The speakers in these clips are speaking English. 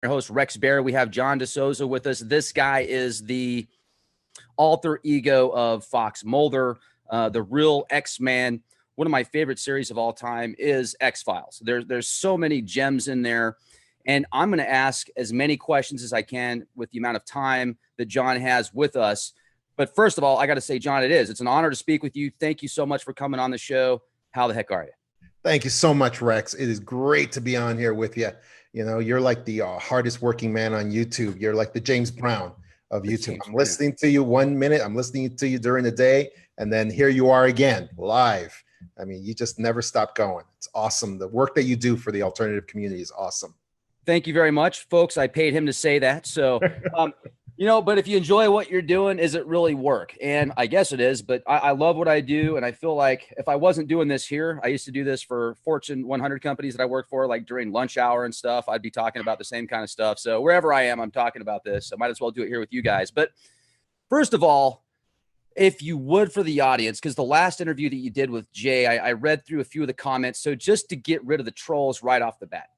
Your host, Rex Bear. We have John DeSouza with us. This guy is the alter ego of Fox Mulder, the real X-Man. One of my favorite series of all time is X-Files. There's so many gems in there. And I'm going to ask as many questions as I can with the amount of time that John has with us. But first of all, I got to say, John, it's an honor to speak with you. Thank you so much for coming on the show. How the heck are you? Thank you so much, Rex. It is great to be on here with you. You know, you're like the hardest working man on YouTube. You're like the James Brown of YouTube. I'm listening to you 1 minute. I'm listening to you during the day. And then here you are again, live. I mean, you just never stop going. It's awesome. The work that you do for the alternative community is awesome. Thank you very much, folks. I paid him to say that. So, but if you enjoy what you're doing, is it really work? And I guess it is, but I love what I do. And I feel like if I wasn't doing this here, I used to do this for Fortune 100 companies that I work for, like during lunch hour and stuff, I'd be talking about the same kind of stuff. So wherever I am, I'm talking about this. So might as well do it here with you guys. But first of all, if you would, for the audience, because the last interview that you did with Jay, I read through a few of the comments. So just to get rid of the trolls right off the bat.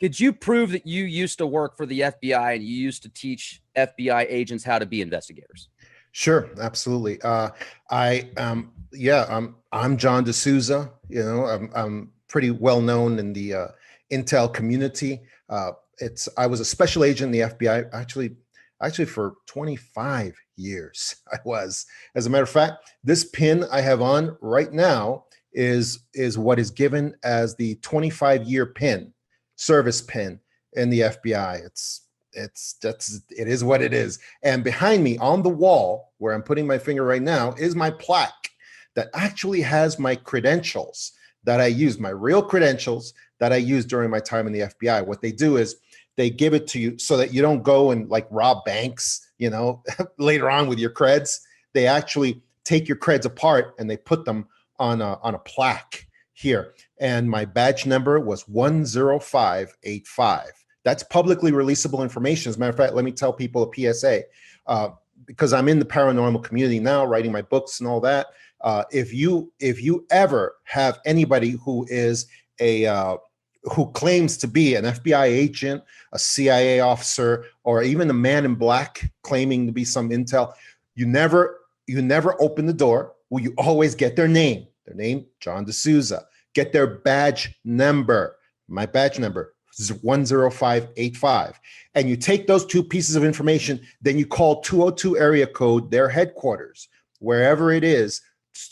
Could you prove that you used to work for the FBI and you used to teach FBI agents how to be investigators? Sure, absolutely. I'm John DeSouza. You know, I'm pretty well known in the intel community. I was a special agent in the FBI actually for 25 years. I was. As a matter of fact, this pin I have on right now is what is given as the 25-year pin. Service pin in the FBI. It is what it is. And behind me on the wall where I'm putting my finger right now is my plaque that actually has my credentials that I used, my real credentials that I used during my time in the FBI. What they do is they give it to you so that you don't go and like rob banks, later on with your creds. They actually take your creds apart and they put them on a plaque here. And my badge number was 10585. That's publicly releasable information. As a matter of fact, let me tell people a PSA, because I'm in the paranormal community now, writing my books and all that. If you ever have anybody who is who claims to be an FBI agent, a CIA officer, or even a man in black claiming to be some intel, you never open the door. Well, you always get their name, John DeSouza. Get their badge number. My badge number is 10585. And you take those two pieces of information, then you call 202 area code, their headquarters, wherever it is.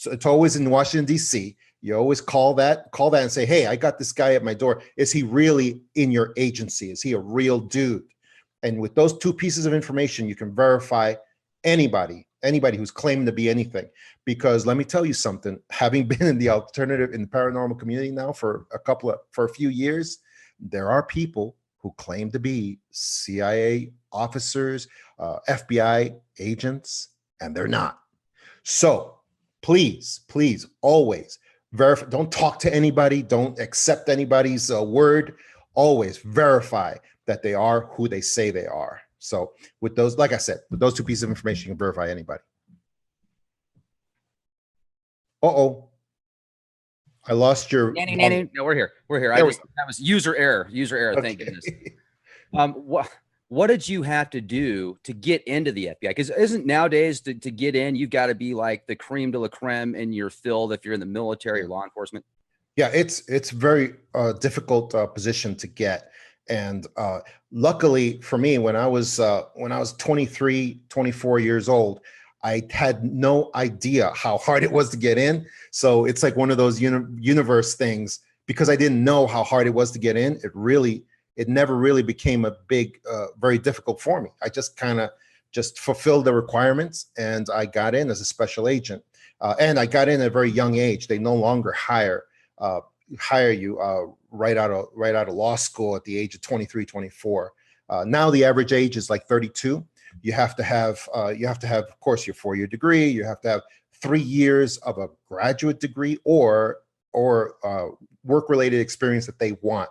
It's always in Washington, D.C. You always call that and say, hey, I got this guy at my door. Is he really in your agency? Is he a real dude? And with those two pieces of information, you can verify anybody who's claiming to be anything. Because let me tell you something, having been in the paranormal community now for a few years, there are people who claim to be CIA officers, FBI agents, and they're not. So please always verify. Don't talk to anybody. Don't accept anybody's word. Always verify that they are who they say they are. So with those, like I said, with those two pieces of information, you can verify anybody. Uh-oh. I lost your... No, we're here. That was user error. Okay. Thank goodness. What did you have to do to get into the FBI? Because isn't nowadays to get in, you've got to be like the creme de la creme in your field if you're in the military or law enforcement? Yeah, it's very difficult position to get. And luckily for me, when I was 23, 24 years old, I had no idea how hard it was to get in. So it's like one of those universe things. Because I didn't know how hard it was to get in, it never really became a big, very difficult for me. I just kind of fulfilled the requirements, and I got in as a special agent. And I got in at a very young age. They no longer hire you right out of law school at the age of 23, 24. Now the average age is like 32. You have to have, of course, your 4-year degree. You have to have 3 years of a graduate degree or work-related experience that they want.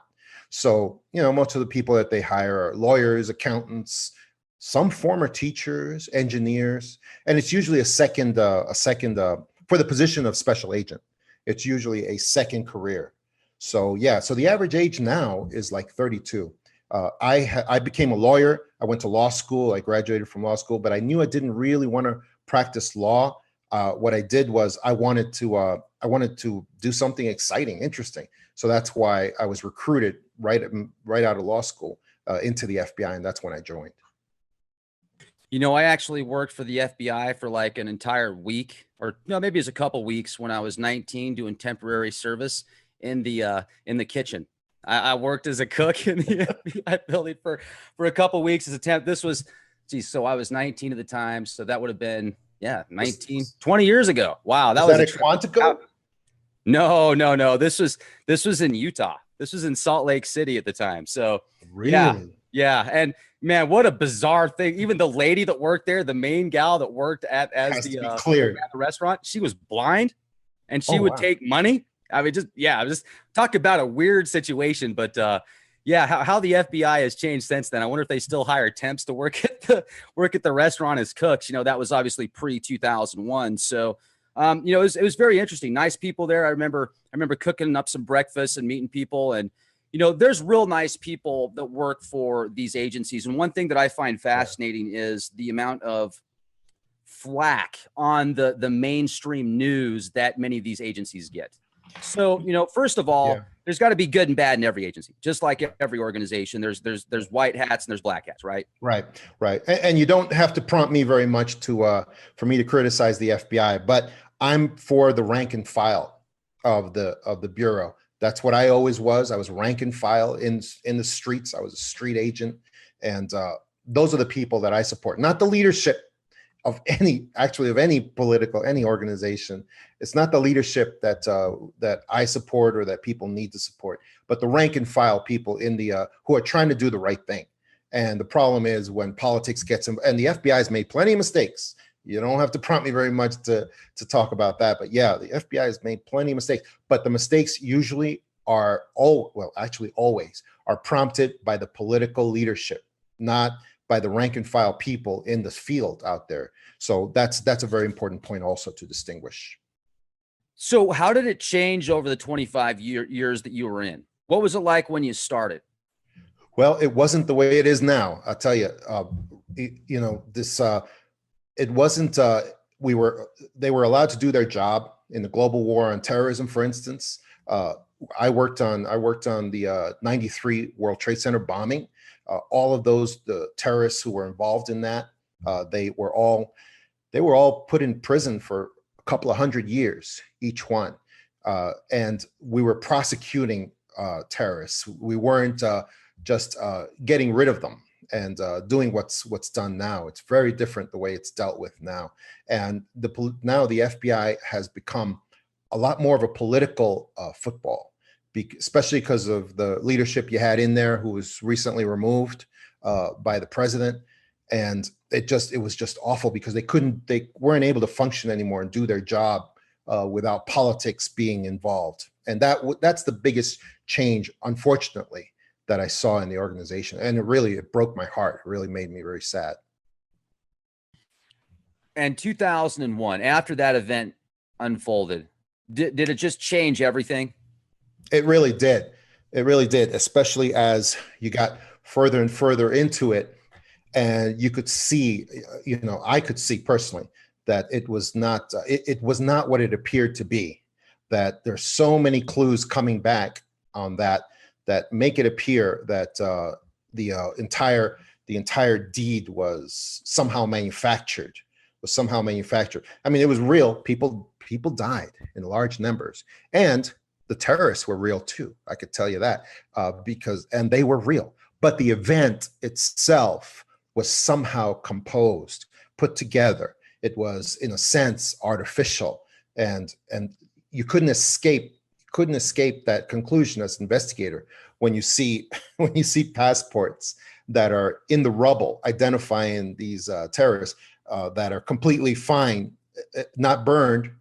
So, most of the people that they hire are lawyers, accountants, some former teachers, engineers, and it's usually a second for the position of special agent. It's usually a second career. So yeah, so the average age now is like 32. I became a lawyer. I went to law school. I graduated from law school, but I knew I didn't really want to practice law. What I did was I wanted to do something exciting, interesting. So that's why I was recruited right out of law school into the FBI, and that's when I joined. You know, I actually worked for the FBI for like an entire week, or no, maybe it was a couple weeks when I was 19 doing temporary service in the kitchen. I worked as a cook in the FBI building for a couple weeks as a temp. This was, geez, so I was 19 at the time. So that would have been, 20 years ago. Wow. That was at Quantico? No. This was in Utah. This was in Salt Lake City at the time. So really? Yeah. And man, what a bizarre thing. Even the lady that worked there, the main gal that worked at the restaurant, she was blind and she would take money. I mean, I was just talking about a weird situation, but how the FBI has changed since then. I wonder if they still hire temps to work at the restaurant as cooks. You know, that was obviously pre-2001. So, it was very interesting. Nice people there. I remember cooking up some breakfast and meeting people, and there's real nice people that work for these agencies. And one thing that I find fascinating is the amount of flack on the mainstream news that many of these agencies get. So, first of all, there's got to be good and bad in every agency, just like every organization. There's white hats and there's black hats, right? Right. And you don't have to prompt me very much for me to criticize the FBI, but I'm for the rank and file of the Bureau. That's what I always was. I was rank and file in the streets. I was a street agent, and those are the people that I support, not the leadership of any organization. It's not the leadership that I support or that people need to support, but the rank and file people who are trying to do the right thing. And the problem is when politics gets in, and the FBI has made plenty of mistakes. You don't have to prompt me very much to talk about that, but yeah, the FBI has made plenty of mistakes, but the mistakes usually always are prompted by the political leadership, not by the rank and file people in the field out there. So that's a very important point also to distinguish. So how did it change over the 25 years that you were in? What was it like when you started? Well, it wasn't the way it is now. I'll tell you, it wasn't, they were allowed to do their job in the global war on terrorism, for instance. I worked on the 93 World Trade Center bombing. All of the terrorists who were involved in that, they were all put in prison for a couple of 100 years, each one. And we were prosecuting terrorists. We weren't just getting rid of them and doing what's done now. It's very different the way it's dealt with now. And now the FBI has become a lot more of a political football, especially because of the leadership you had in there who was recently removed by the president. And it was just awful because they weren't able to function anymore and do their job without politics being involved. And that's the biggest change, unfortunately, that I saw in the organization. And it broke my heart. It really made me very sad. And 2001, after that event unfolded, did it just change everything? It really did. It really did, especially as you got further and further into it. And you could see, I could see personally that it was not what it appeared to be, that there's so many clues coming back on that make it appear that the entire deed was somehow manufactured. I mean, it was real. People died in large numbers, and the terrorists were real too. I could tell you that and they were real. But the event itself was somehow composed, put together. It was, in a sense, artificial, and you couldn't escape that conclusion as an investigator when you see passports that are in the rubble identifying these terrorists that are completely fine, not burned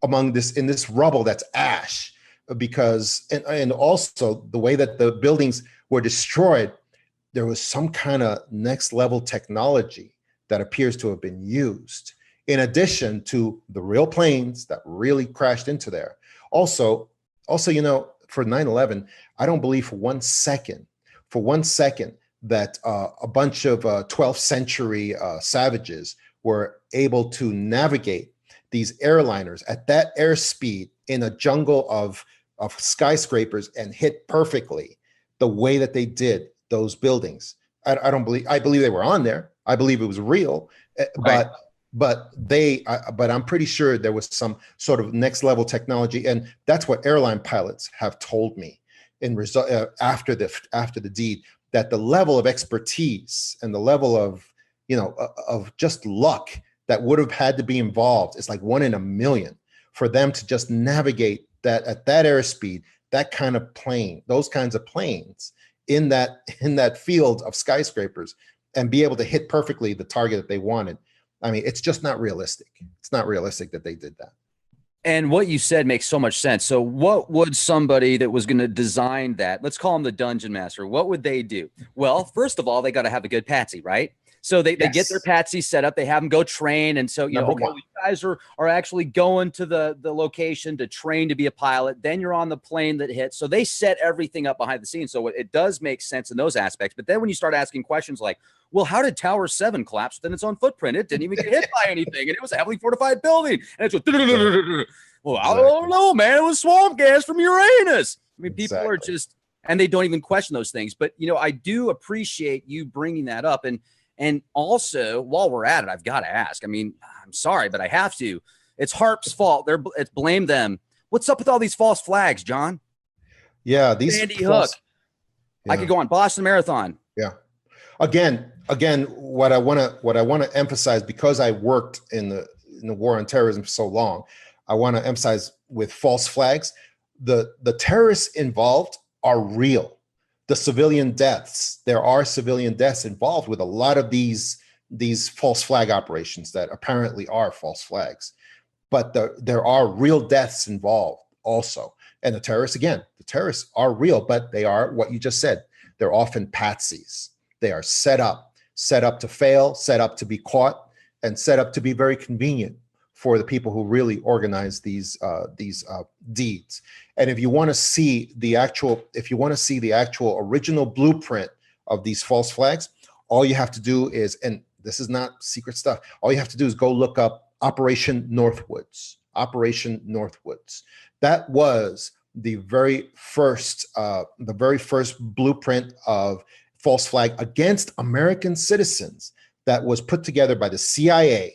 in this rubble that's ash, because and also the way that the buildings were destroyed, there was some kind of next level technology that appears to have been used in addition to the real planes that really crashed into there. Also, for 9/11, I don't believe for one second a bunch of 12th century savages were able to navigate these airliners at that airspeed in a jungle of skyscrapers and hit perfectly the way that they did those buildings. I believe they were on there. I believe it was real, Right. but I'm pretty sure there was some sort of next level technology, and that's what airline pilots have told me in after the deed, that the level of expertise and the level of of just luck that would have had to be involved is like 1 in a million for them to just navigate that at that airspeed, that kind of plane, those kinds of planes in that field of skyscrapers, and be able to hit perfectly the target that they wanted. I mean, it's just not realistic. It's not realistic that they did that. And what you said makes so much sense. So what would somebody that was going to design that, let's call them the dungeon master, what would they do? Well, first of all, they got to have a good patsy, right? So they get their patsy set up, they have them go train. And so, okay, well, you guys are actually going to the location to train to be a pilot. Then you're on the plane that hits. So they set everything up behind the scenes. So it does make sense in those aspects. But then when you start asking questions like, well, how did Tower 7 collapse within its own footprint? It didn't even get hit by anything. And it was a heavily fortified building. And it's well, I don't know, man. It was swamp gas from Uranus. I mean, people are just, and they don't even question those things. But, I do appreciate you bringing that up. And also, while we're at it, I've got to ask. I mean, I'm sorry, but I have to. It's HARP's fault. It's blame them. What's up with all these false flags, John? Yeah, these Sandy Hook. Yeah. I could go on Boston Marathon. Yeah. Again, what I want to emphasize, because I worked in the war on terrorism for so long, I want to emphasize with false flags, the terrorists involved are real. The civilian deaths, there are civilian deaths involved with a lot of these false flag operations that apparently are false flags, but there are real deaths involved also. And the terrorists are real, but they are what you just said. They're often patsies. They are set up to fail, set up to be caught, and set up to be very convenient for the people who really organize these deeds. And if you want to see the actual original blueprint of these false flags, all you have to do is, and this is not secret stuff, all you have to do is go look up Operation Northwoods. Operation Northwoods. That was the very first blueprint of false flag against American citizens that was put together by the CIA.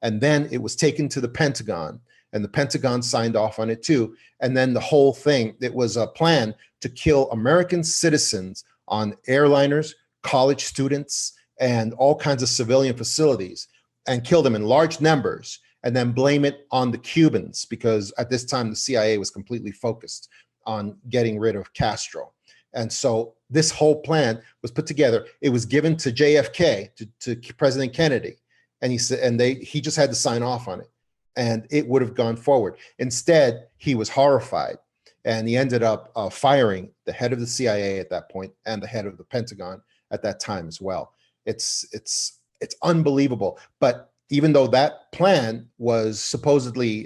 And then it was taken to the Pentagon, and the Pentagon signed off on it too. And then the whole thing, it was a plan to kill American citizens on airliners, college students, and all kinds of civilian facilities, and kill them in large numbers, and then blame it on the Cubans, because at this time the CIA was completely focused on getting rid of Castro. And so this whole plan was put together. It was given to JFK, to President Kennedy. And he said, he just had to sign off on it, and it would have gone forward. Instead, he was horrified, and he ended up firing the head of the CIA at that point and the head of the Pentagon at that time as well. It's unbelievable. But even though that plan was supposedly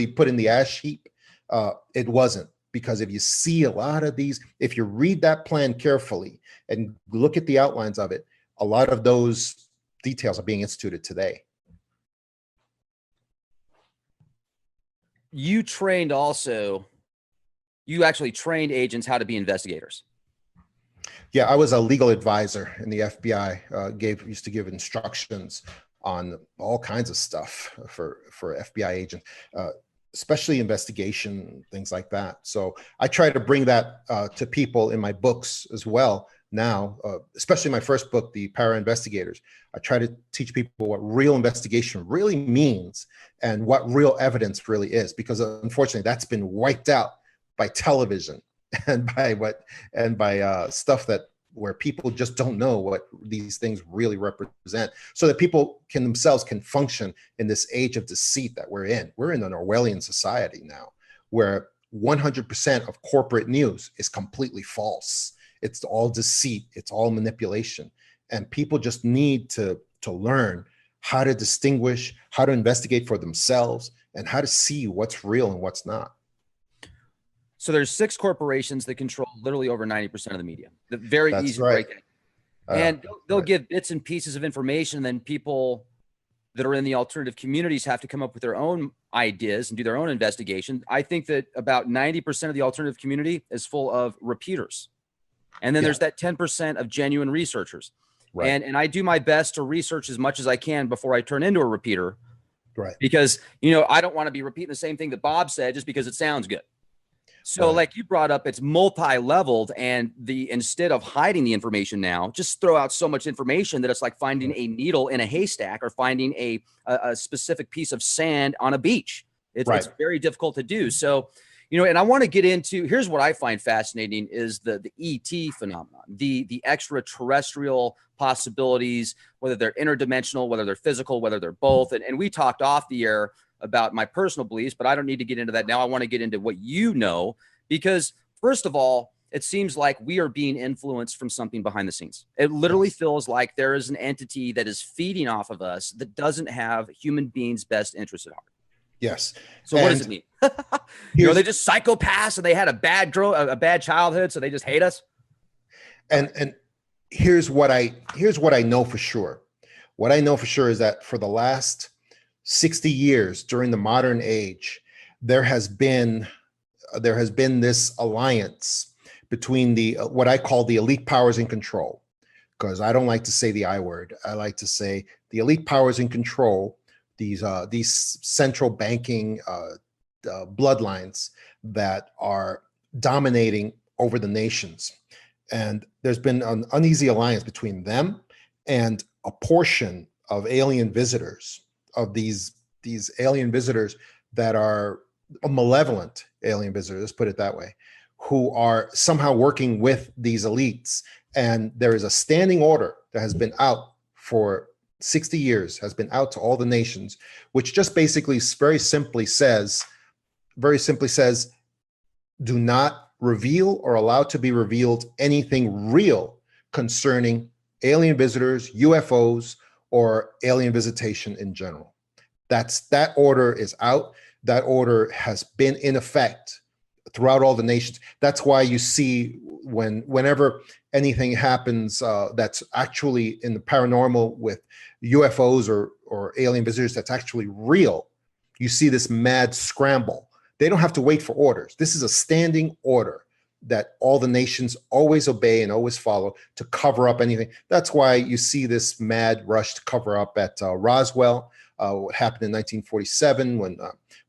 put in the ash heap, it wasn't, because if you see a lot of these, if you read that plan carefully and look at the outlines of it, a lot of those details are being instituted today. You actually trained agents how to be investigators. Yeah, I was a legal advisor in the FBI, used to give instructions on all kinds of stuff for FBI agents, especially investigation, things like that. So I try to bring that to people in my books as well. Now, especially my first book, The Para Investigators, I try to teach people what real investigation really means and what real evidence really is, because unfortunately that's been wiped out by television and by stuff where people just don't know what these things really represent, so that people can function in this age of deceit that we're in. We're in an Orwellian society now, where 100% of corporate news is completely false. It's all deceit. It's all manipulation. And people just need to learn how to distinguish, how to investigate for themselves, and how to see what's real and what's not. So there's 6 corporations that control literally over 90% of the media. Very easy to break in. And they'll Right. give bits and pieces of information, and then people that are in the alternative communities have to come up with their own ideas and do their own investigation. I think that about 90% of the alternative community is full of repeaters. And then Yeah. there's that 10% of genuine researchers. Right. And I do my best to research as much as I can before I turn into a repeater, Right. because, I don't want to be repeating the same thing that Bob said just because it sounds good. So Right. like you brought up, it's multi-leveled, and instead of hiding the information now, just throw out so much information that it's like finding a needle in a haystack or finding a specific piece of sand on a beach. It's Right. very difficult to do. So, and I want to get into, here's what I find fascinating is the ET phenomenon, the extraterrestrial possibilities, whether they're interdimensional, whether they're physical, whether they're both. And we talked off the air about my personal beliefs, but I don't need to get into that now. I want to get into what because first of all, it seems like we are being influenced from something behind the scenes. It literally feels like there is an entity that is feeding off of us that doesn't have human beings' best interests at heart. Yes. So what does it mean? They just psychopaths and they had a bad childhood, so they just hate us. And here's what I know for sure. What I know for sure is that for the last 60 years during the modern age, there has been this alliance between what I call the elite powers in control, because I don't like to say the I word. I like to say the elite powers in control, these central banking bloodlines that are dominating over the nations. And there's been an uneasy alliance between them and a portion of alien visitors, of these alien visitors that are malevolent alien visitors, let's put it that way, who are somehow working with these elites. And there is a standing order that has been out for 60 years, has been out to all the nations, which just basically very simply says, do not reveal or allow to be revealed anything real concerning alien visitors, UFOs, or alien visitation in general. That order is out. That order has been in effect throughout all the nations. That's why you see whenever anything happens that's actually in the paranormal with UFOs or alien visitors that's actually real, you see this mad scramble. They don't have to wait for orders. This is a standing order that all the nations always obey and always follow to cover up anything. That's why you see this mad rush to cover up at Roswell, what happened in 1947 when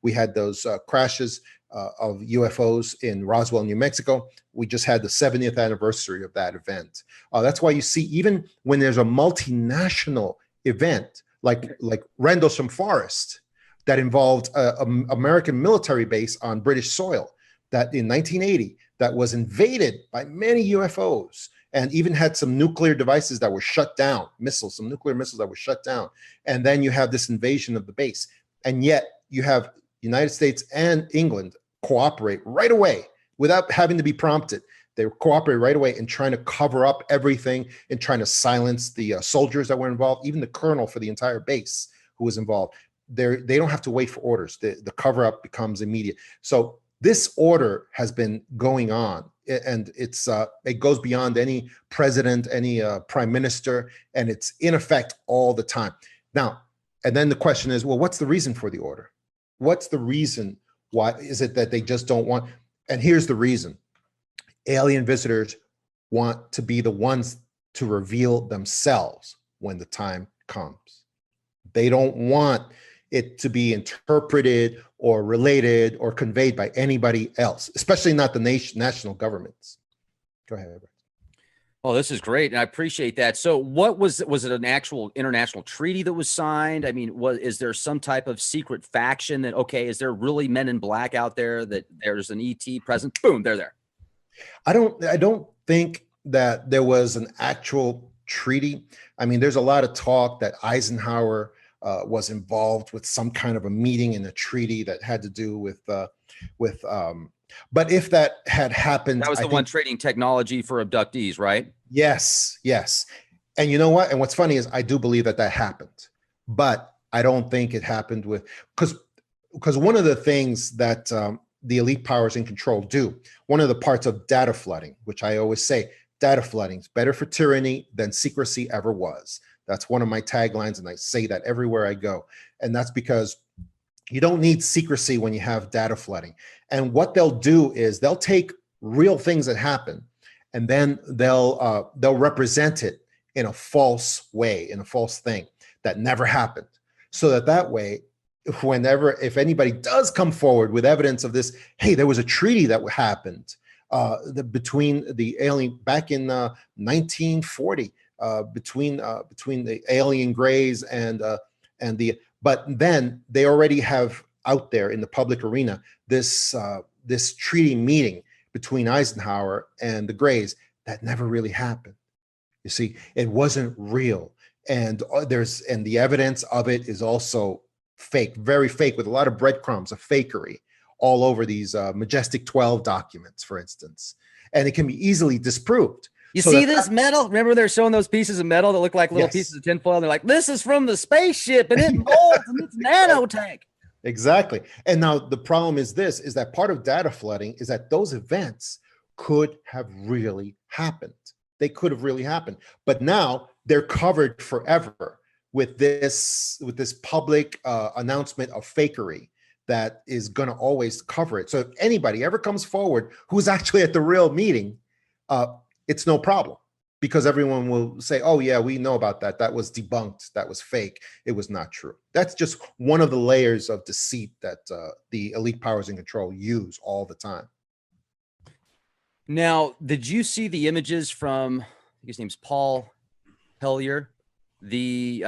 we had those crashes of UFOs in Roswell, New Mexico. We just had the 70th anniversary of that event. That's why you see, even when there's a multinational event like Rendlesham Forest that involved an American military base on British soil, that in 1980, that was invaded by many UFOs and even had some nuclear devices that were shut down, some nuclear missiles that were shut down. And then you have this invasion of the base. And yet you have United States and England cooperate right away without having to be prompted. They cooperate right away in trying to cover up everything, in trying to silence the soldiers that were involved, even the colonel for the entire base who was involved. They don't have to wait for orders. The cover up becomes immediate. So this order has been going on, and it goes beyond any president, any prime minister, and it's in effect all the time. Now, and then the question is, well, what's the reason for the order? What's the reason? Why is it that they just don't want? And here's the reason. Alien visitors want to be the ones to reveal themselves when the time comes. They don't want it to be interpreted or related or conveyed by anybody else, especially not the national governments. Go ahead, Edward. Oh, this is great, and I appreciate that. So, was it an actual international treaty that was signed? I mean, is there some type of secret faction that, okay, is there really men in black out there that there's an ET present? Boom, they're there. I don't think that there was an actual treaty. I mean, there's a lot of talk that Eisenhower was involved with some kind of a meeting in a treaty that had to do with but if that had happened, that was the one trading technology for abductees, right? Yes. And you know what? And what's funny is I do believe that happened, but I don't think it happened because one of the things that the elite powers in control do, one of the parts of data flooding, which I always say, data flooding is better for tyranny than secrecy ever was. That's one of my taglines, and I say that everywhere I go. And that's because you don't need secrecy when you have data flooding. And what they'll do is they'll take real things that happen, and then they'll represent it in a false way, in a false thing that never happened. So that way, if anybody does come forward with evidence of this, hey, there was a treaty that happened between the alien back in 1940, between the alien Greys and the. But then they already have out there in the public arena this treaty meeting between Eisenhower and the Greys that never really happened. You see, it wasn't real, and the evidence of it is also fake, very fake, with a lot of breadcrumbs of fakery all over these Majestic 12 documents, for instance, and it can be easily disproved. You see this metal? Remember they're showing those pieces of metal that look like little pieces of tinfoil? They're like, this is from the spaceship, and it molds, and it's nanotech. Exactly. And now the problem is this, is that part of data flooding is that those events could have really happened. They could have really happened. But now they're covered forever with this public announcement of fakery that is going to always cover it. So if anybody ever comes forward who's actually at the real meeting, it's no problem, because everyone will say, oh yeah, we know about that. That was debunked. That was fake. It was not true. That's just one of the layers of deceit that the elite powers in control use all the time. Now, did you see the images from, I think his name's Paul Hellyer? He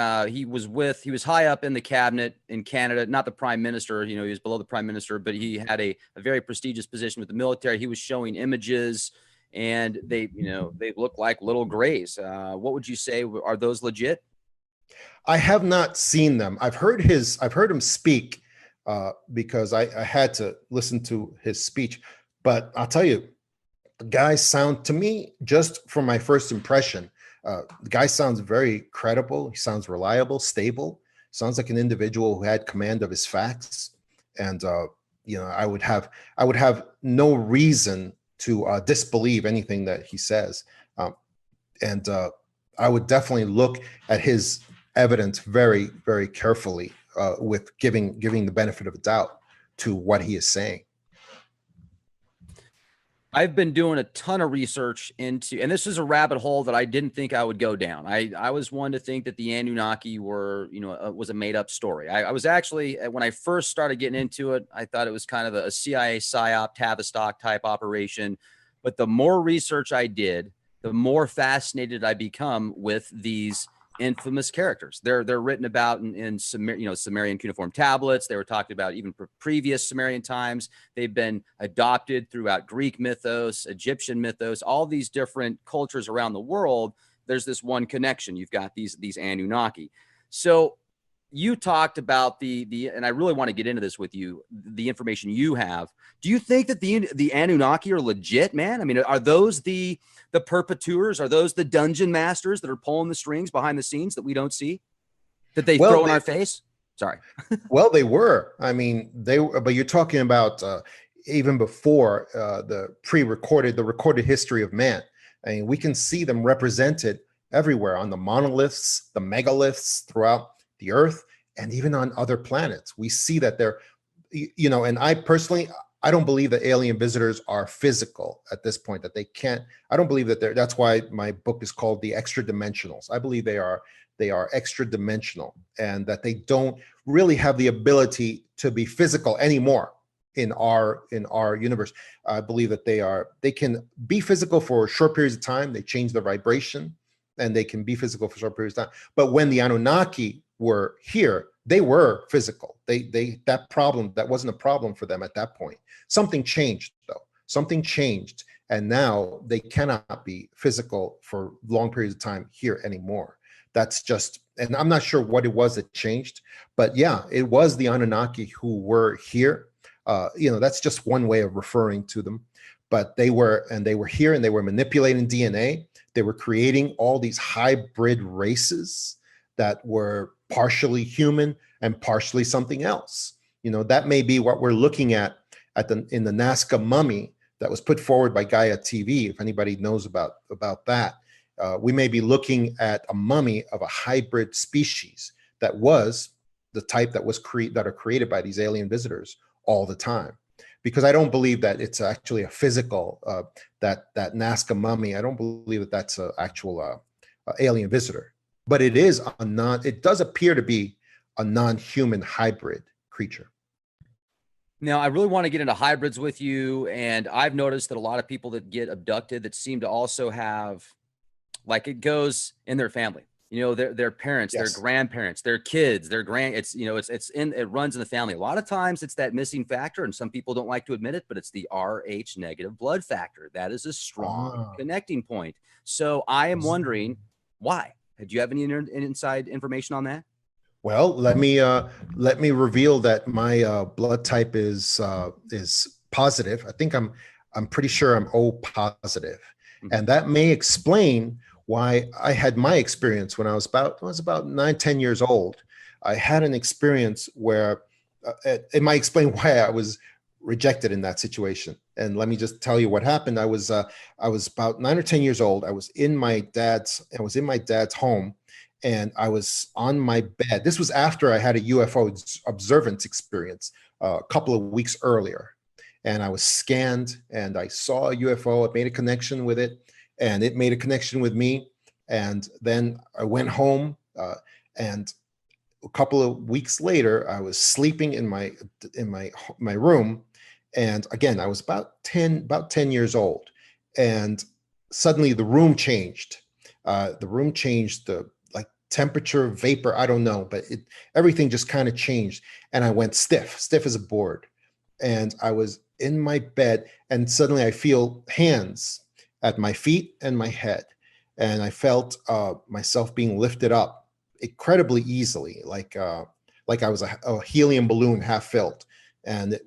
was high up in the cabinet in Canada, not the prime minister, he was below the prime minister, but he had a very prestigious position with the military. He was showing images, and they look like little Greys. What would you say? Are those legit? I have not seen them. I've heard him speak because I had to listen to his speech, but I'll tell you, the guy sound, to me, just from my first impression, the guy sounds very credible. He sounds reliable, stable, sounds like an individual who had command of his facts. And, I would have no reason to disbelieve anything that he says. And I would definitely look at his evidence very, very carefully with giving the benefit of a doubt to what he is saying. I've been doing a ton of research into, and this is a rabbit hole that I didn't think I would go down. I was one to think that the Anunnaki were, was a made up story. I was actually, when I first started getting into it, I thought it was kind of a CIA psyop, Tavistock type operation. But the more research I did, the more fascinated I become with these infamous characters. They're written about in Sumerian cuneiform tablets. They were talked about even for previous Sumerian times. They've been adopted throughout Greek mythos, Egyptian mythos, all these different cultures around the world. There's this one connection. You've got these Anunnaki. So you talked about and I really want to get into this with you, the information you have. Do you think that the Anunnaki are legit, man? I mean, are those the perpetrators? Are those the dungeon masters that are pulling the strings behind the scenes that we don't see, that they throw in our face? Sorry. Well, they were. I mean, but you're talking about even before the recorded history of man. I mean, we can see them represented everywhere on the monoliths, the megaliths throughout the Earth, and even on other planets. We see that they're, and I personally, I don't believe that alien visitors are physical at this point, that they can't, I don't believe that that's why my book is called The Extra Dimensionals. I believe they are extra dimensional, and that they don't really have the ability to be physical anymore in our universe. I believe that they can be physical for short periods of time. They change the vibration, and they can be physical for short periods of time. But when the Anunnaki were here, they were physical. That wasn't a problem for them at that point. Something changed though. Something changed, and now they cannot be physical for long periods of time here anymore. That's just, and I'm not sure what it was that changed, but yeah, it was the Anunnaki who were here. That's just one way of referring to them. But they were here, and they were manipulating DNA. They were creating all these hybrid races that were partially human and partially something else. That may be what we're looking at in the Nazca mummy that was put forward by Gaia TV. If anybody knows about that, we may be looking at a mummy of a hybrid species that was the type that are created by these alien visitors all the time. Because I don't believe that it's actually a physical, that Nazca mummy, I don't believe that that's an actual alien visitor. But it does appear to be a non-human hybrid creature. Now, I really want to get into hybrids with you. And I've noticed that a lot of people that get abducted that seem to also have, like, it goes in their family. You know, their parents, yes, their grandparents, their kids, their it runs in the family. A lot of times it's that missing factor, and some people don't like to admit it, but it's the Rh negative blood factor. That is a strong connecting point. So I am wondering why. Do you have any inside information on that? Well, let me reveal that my blood type is positive. I think I'm pretty sure I'm O positive, and that may explain why I had my experience when I was about 9-10 years old. I had an experience where it might explain why I was rejected in that situation. And let me just tell you what happened. I was about 9 or 10 years old. I was in my dad's home, and I was on my bed. This was after I had a UFO observance experience a couple of weeks earlier. And I was scanned, and I saw a UFO. I made a connection with it, and it made a connection with me. And then I went home, and a couple of weeks later, I was sleeping in my room. And again, I was about 10 years old. And suddenly the room changed. The temperature, vapor, I don't know, but everything just kind of changed. And I went stiff as a board. And I was in my bed, and suddenly I feel hands at my feet and my head. And I felt myself being lifted up incredibly easily, like I was a helium balloon half filled. And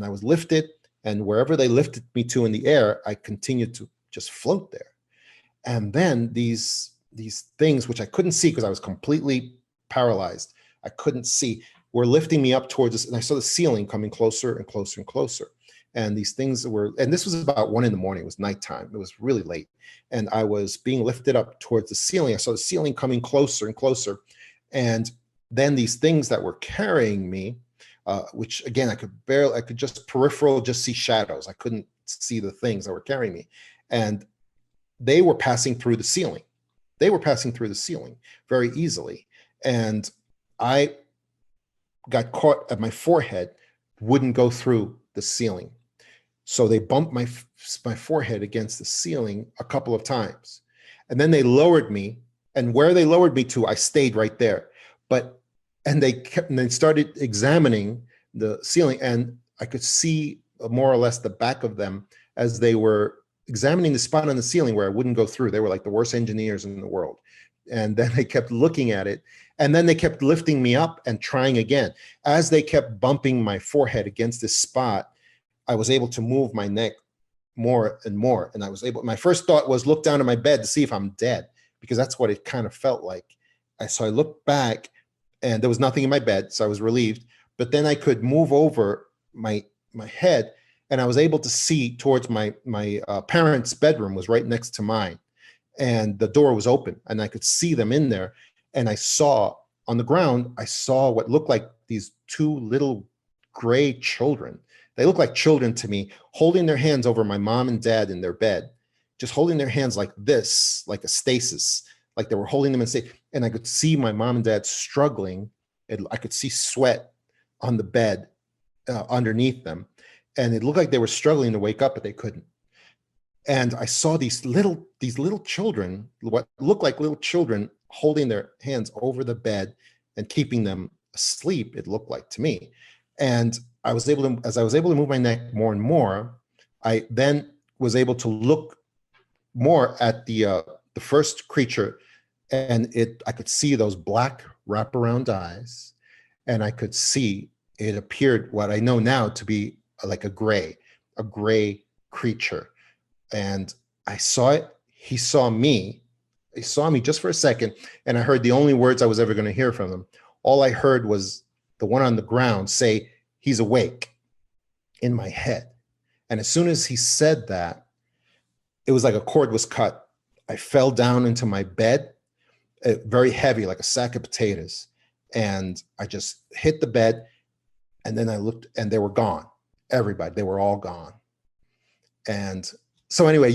I was lifted, and wherever they lifted me to in the air, I continued to just float there. And then these things, which I couldn't see because I was completely paralyzed, I couldn't see, were lifting me up towards this, and I saw the ceiling coming closer and closer and closer. And these things and this was about 1 a.m. It was nighttime. It was really late. And I was being lifted up towards the ceiling. I saw the ceiling coming closer and closer. And then these things that were carrying me, which again, I could just see shadows. I couldn't see the things that were carrying me. And they were passing through the ceiling. Very easily. And I got caught at my forehead, wouldn't go through the ceiling. So they bumped my forehead against the ceiling a couple of times. And then they lowered me, and where they lowered me to, I stayed right there. And they started examining the ceiling, and I could see more or less the back of them as they were examining the spot on the ceiling where I wouldn't go through. They were like the worst engineers in the world. And then they kept looking at it, and then they kept lifting me up and trying again. As they kept bumping my forehead against this spot, I was able to move my neck more and more. And my first thought was look down at my bed to see if I'm dead, because that's what it kind of felt like. So I looked back, and there was nothing in my bed, so I was relieved. But then I could move over my head, and I was able to see towards my parents' bedroom was right next to mine. And the door was open, and I could see them in there. And I saw on the ground, I saw what looked like these 2 little gray children. They looked like children to me, holding their hands over my mom and dad in their bed, just holding their hands like this, like a stasis, like they were holding them and say, and I could see my mom and dad struggling. I could see sweat on the bed underneath them. And it looked like they were struggling to wake up, but they couldn't. And I saw these little children, what looked like little children, holding their hands over the bed and keeping them asleep, it looked like to me. And as I was able to move my neck more and more, I then was able to look more at the first creature, and I could see those black wraparound eyes, and I could see it appeared what I know now to be like a gray creature. And I saw it. He saw me just for a second, and I heard the only words I was ever going to hear from him. All I heard was the one on the ground say, "He's awake," in my head. And as soon as he said that, it was like a cord was cut. I fell down into my bed, very heavy, like a sack of potatoes. And I just hit the bed. And then I looked and they were gone. Everybody, they were all gone. And so anyway,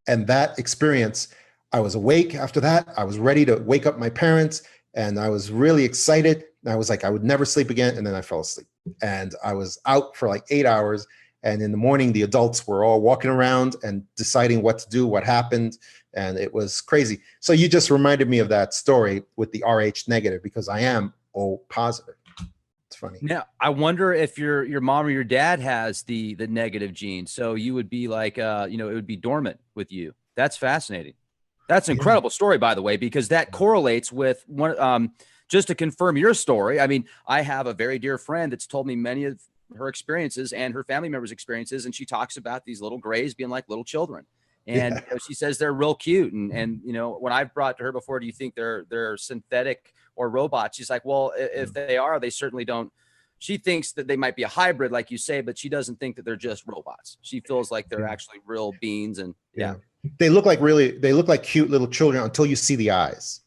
and that experience, I was awake after that. I was ready to wake up my parents and I was really excited. And I was like, I would never sleep again. And then I fell asleep and I was out for like 8 hours. And in the morning, the adults were all walking around and deciding what to do, what happened. And it was crazy. So you just reminded me of that story with the Rh negative because I am O positive. It's funny. Now, I wonder if your mom or your dad has the negative gene. So you would be like, it would be dormant with you. That's fascinating. That's an incredible story, by the way, because that correlates with one, just to confirm your story. I mean, I have a very dear friend that's told me many of her experiences and her family members' experiences. And she talks about these little grays being like little children. And she says they're real cute. And when I've brought to her before, do you think they're synthetic or robots? She's like, well, if they are, they certainly don't. She thinks that they might be a hybrid, like you say, but she doesn't think that they're just robots. She feels like they're actually real beings. And they look like cute little children until you see the eyes.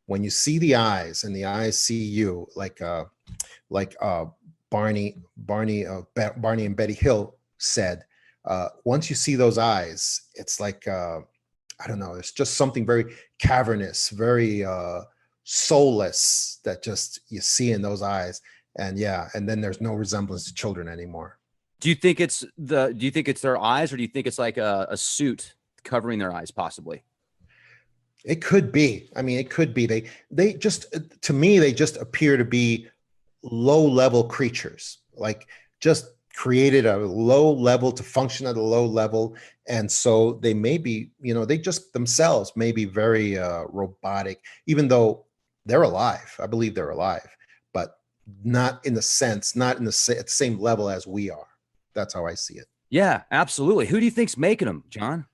When you see the eyes and the eyes see you, like Barney and Betty Hill said, once you see those eyes, it's like, I don't know, it's just something very cavernous, very soulless that just you see in those eyes. And and then there's no resemblance to children anymore. Do you think it's their eyes, or do you think it's like a suit covering their eyes possibly? It could be. I mean, it could be. They just, to me, they just appear to be low level creatures, like just created a low level to function at a low level. And so they may be, they just themselves may be very robotic, even though they're alive. I believe they're alive, but not in the same level as we are. That's how I see it. Yeah, absolutely. Who do you think's making them, John?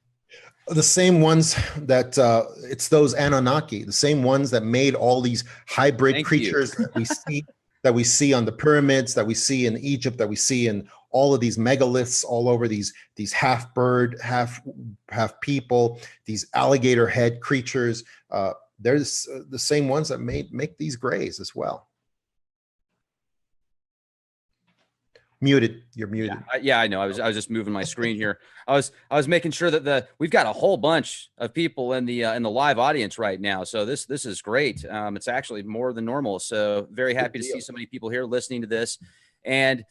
The same ones that it's those Anunnaki, the same ones that made all these hybrid creatures that we see on the pyramids, that we see in Egypt, that we see in all of these megaliths all over, these half bird, half people, these alligator head creatures. There's the same ones that make these grays as well. Muted. You're muted. Yeah, I know. I was just moving my screen here. I was making sure that we've got a whole bunch of people in the live audience right now. So this is great. It's actually more than normal. So very happy to see so many people here listening to this. And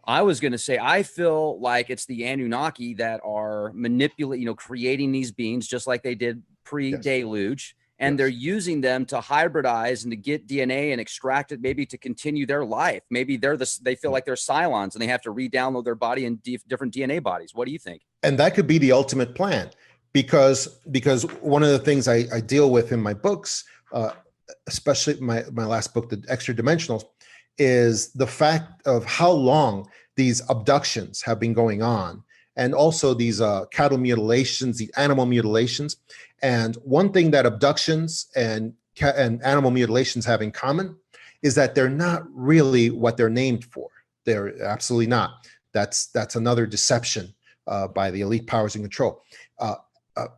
I was going to say, I feel like it's the Anunnaki that are manipulating, creating these beings just like they did pre-deluge. And they're using them to hybridize and to get DNA and extract it, maybe to continue their life. Maybe they feel like they're Cylons and they have to re-download their body in different DNA bodies. What do you think? And that could be the ultimate plan, because one of the things I deal with in my books, especially my last book, The Extra Dimensionals, is the fact of how long these abductions have been going on, and also these cattle mutilations, the animal mutilations. And one thing that abductions and animal mutilations have in common is that they're not really what they're named for. They're absolutely not. That's another deception by the elite powers in control.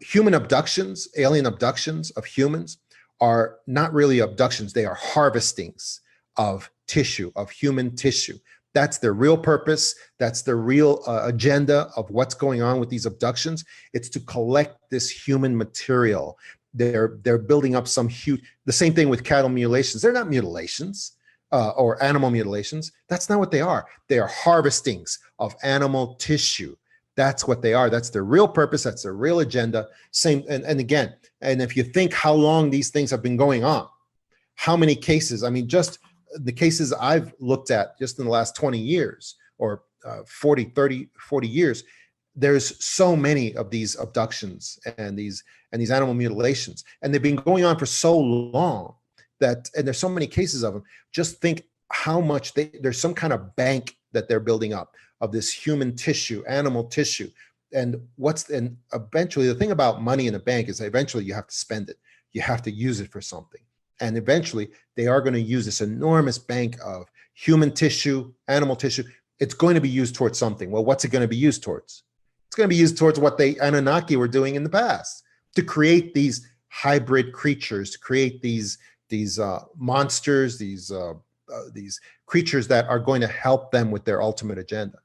Human abductions, alien abductions of humans, are not really abductions. They are harvestings of tissue, of human tissue. That's their real purpose. That's the real agenda of what's going on with these abductions. It's to collect this human material. They're building up some huge, the same thing with cattle mutilations. They're not mutilations or animal mutilations. That's not what they are. They are harvestings of animal tissue. That's what they are. That's their real purpose. That's their real agenda. Same, and again, and if you think how long these things have been going on, how many cases, I mean, just the cases I've looked at just in the last 20 years or 40 years, there's so many of these abductions and these animal mutilations, and they've been going on for so long and there's so many cases of them. Just think how much there's some kind of bank that they're building up of this human tissue, animal tissue. And eventually the thing about money in a bank is eventually you have to spend it. You have to use it for something. And eventually they are going to use this enormous bank of human tissue, animal tissue. it's going to be used towards something. Well, what's it going to be used towards? It's going to be used towards what the Anunnaki were doing in the past, to create these hybrid creatures, to create these monsters, these creatures that are going to help them with their ultimate agenda.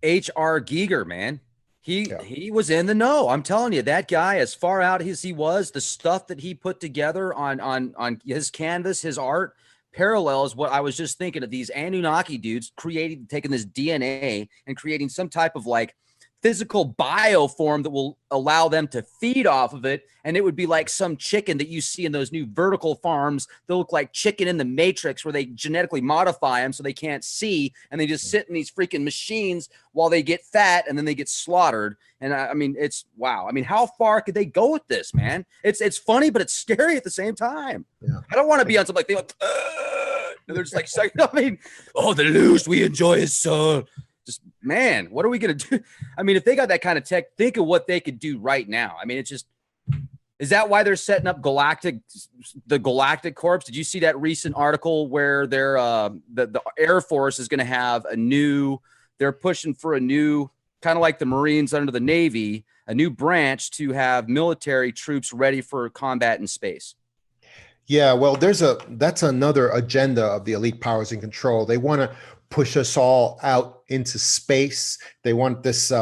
H.R. Giger, man. He was in the know. I'm telling you, that guy, as far out as he was, the stuff that he put together on his canvas, his art, parallels what I was just thinking of, these Anunnaki dudes taking this DNA and creating some type of like physical bioform that will allow them to feed off of it. And it would be like some chicken that you see in those new vertical farms. They'll look like chicken in the Matrix, where they genetically modify them so they can't see, and they just sit in these freaking machines while they get fat, and then they get slaughtered. And I mean, it's wow. I mean, how far could they go with this, man? It's funny, but it's scary at the same time. Yeah. I don't want to be on something like, and they're just like, I mean, oh, the loose, we enjoy his soul. Just, man, what are we going to do? I mean, if they got that kind of tech, think of what they could do right now. I mean, it's just, is that why they're setting up the Galactic Corps? Did you see that recent article where they're, the Air Force is going to have they're pushing for a new, kind of like the Marines under the Navy, a new branch to have military troops ready for combat in space? Yeah, well, that's another agenda of the elite powers in control. They want to push us all out into space. They want this. They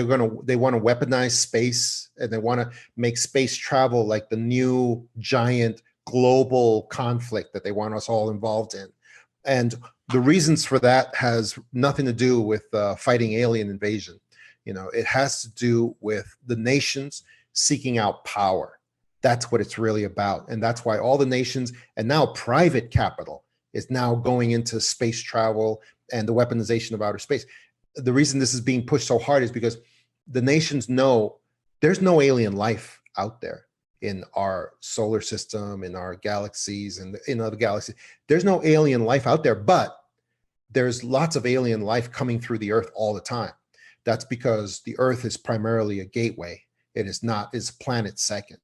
want to weaponize space, and they want to make space travel like the new giant global conflict that they want us all involved in. And the reasons for that has nothing to do with fighting alien invasion. You know, it has to do with the nations seeking out power. That's what it's really about. And that's why all the nations, and now private capital, is now going into space travel and the weaponization of outer space. The reason this is being pushed so hard is because the nations know there's no alien life out there in our solar system, in our galaxies, and in other galaxies. There's no alien life out there, but there's lots of alien life coming through the Earth all the time. That's because the Earth is primarily a gateway. It is not, it's planet second.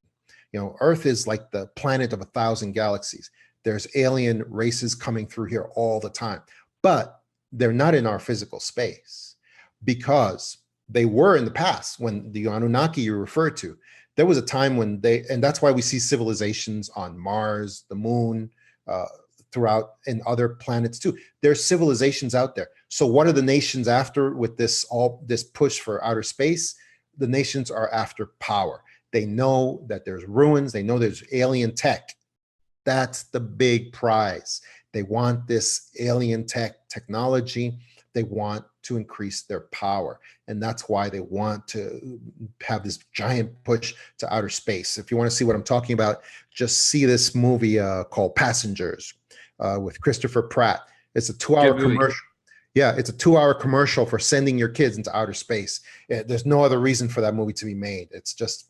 You know, Earth is like the planet of 1,000 galaxies. There's alien races coming through here all the time, but they're not in our physical space, because they were in the past when the Anunnaki you referred to. There was a time when and that's why we see civilizations on Mars, the moon, throughout, and other planets too. There's civilizations out there. So what are the nations after with this push for outer space? The nations are after power. They know that there's ruins. They know there's alien tech. That's the big prize. They want this alien technology. They want to increase their power. And that's why they want to have this giant push to outer space. If you want to see what I'm talking about, just see this movie called Passengers with Christopher Pratt. It's a 2-hour commercial. Yeah, it's a 2-hour commercial for sending your kids into outer space. There's no other reason for that movie to be made. It's just,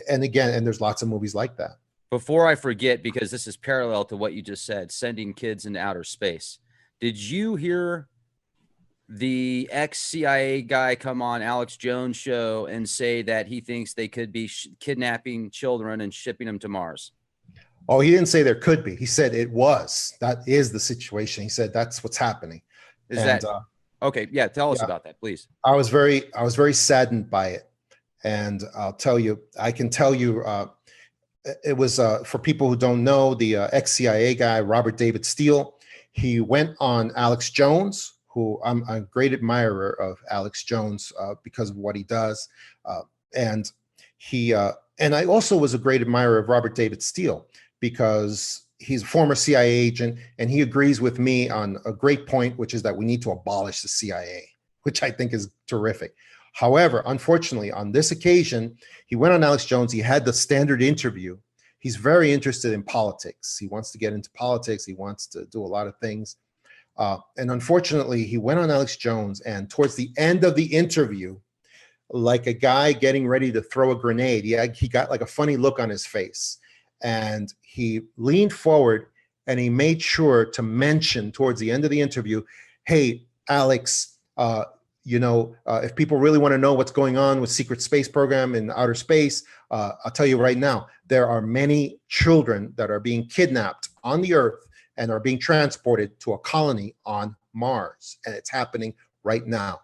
and there's lots of movies like that. Before I forget, because this is parallel to what you just said, sending kids into outer space. Did you hear the ex-CIA guy come on Alex Jones' show and say that he thinks they could be kidnapping children and shipping them to Mars? Oh, he didn't say there could be. He said it was. That is the situation. He said that's what's happening. Okay? Yeah, tell us about that, please. I was very saddened by it, and I'll tell you. I can tell you. It was for people who don't know, the ex-CIA guy, Robert David Steele. He went on Alex Jones, who I'm a great admirer of Alex Jones because of what he does. And I also was a great admirer of Robert David Steele because he's a former CIA agent, and he agrees with me on a great point, which is that we need to abolish the CIA, which I think is terrific. However, unfortunately, on this occasion, he went on Alex Jones. He had the standard interview. He's very interested in politics. He wants to get into politics. He wants to do a lot of things. And unfortunately, he went on Alex Jones, and towards the end of the interview, like a guy getting ready to throw a grenade, he got like a funny look on his face. And he leaned forward, and he made sure to mention towards the end of the interview, hey, Alex, if people really want to know what's going on with secret space program in outer space, I'll tell you right now, there are many children that are being kidnapped on the Earth and are being transported to a colony on Mars. And it's happening right now.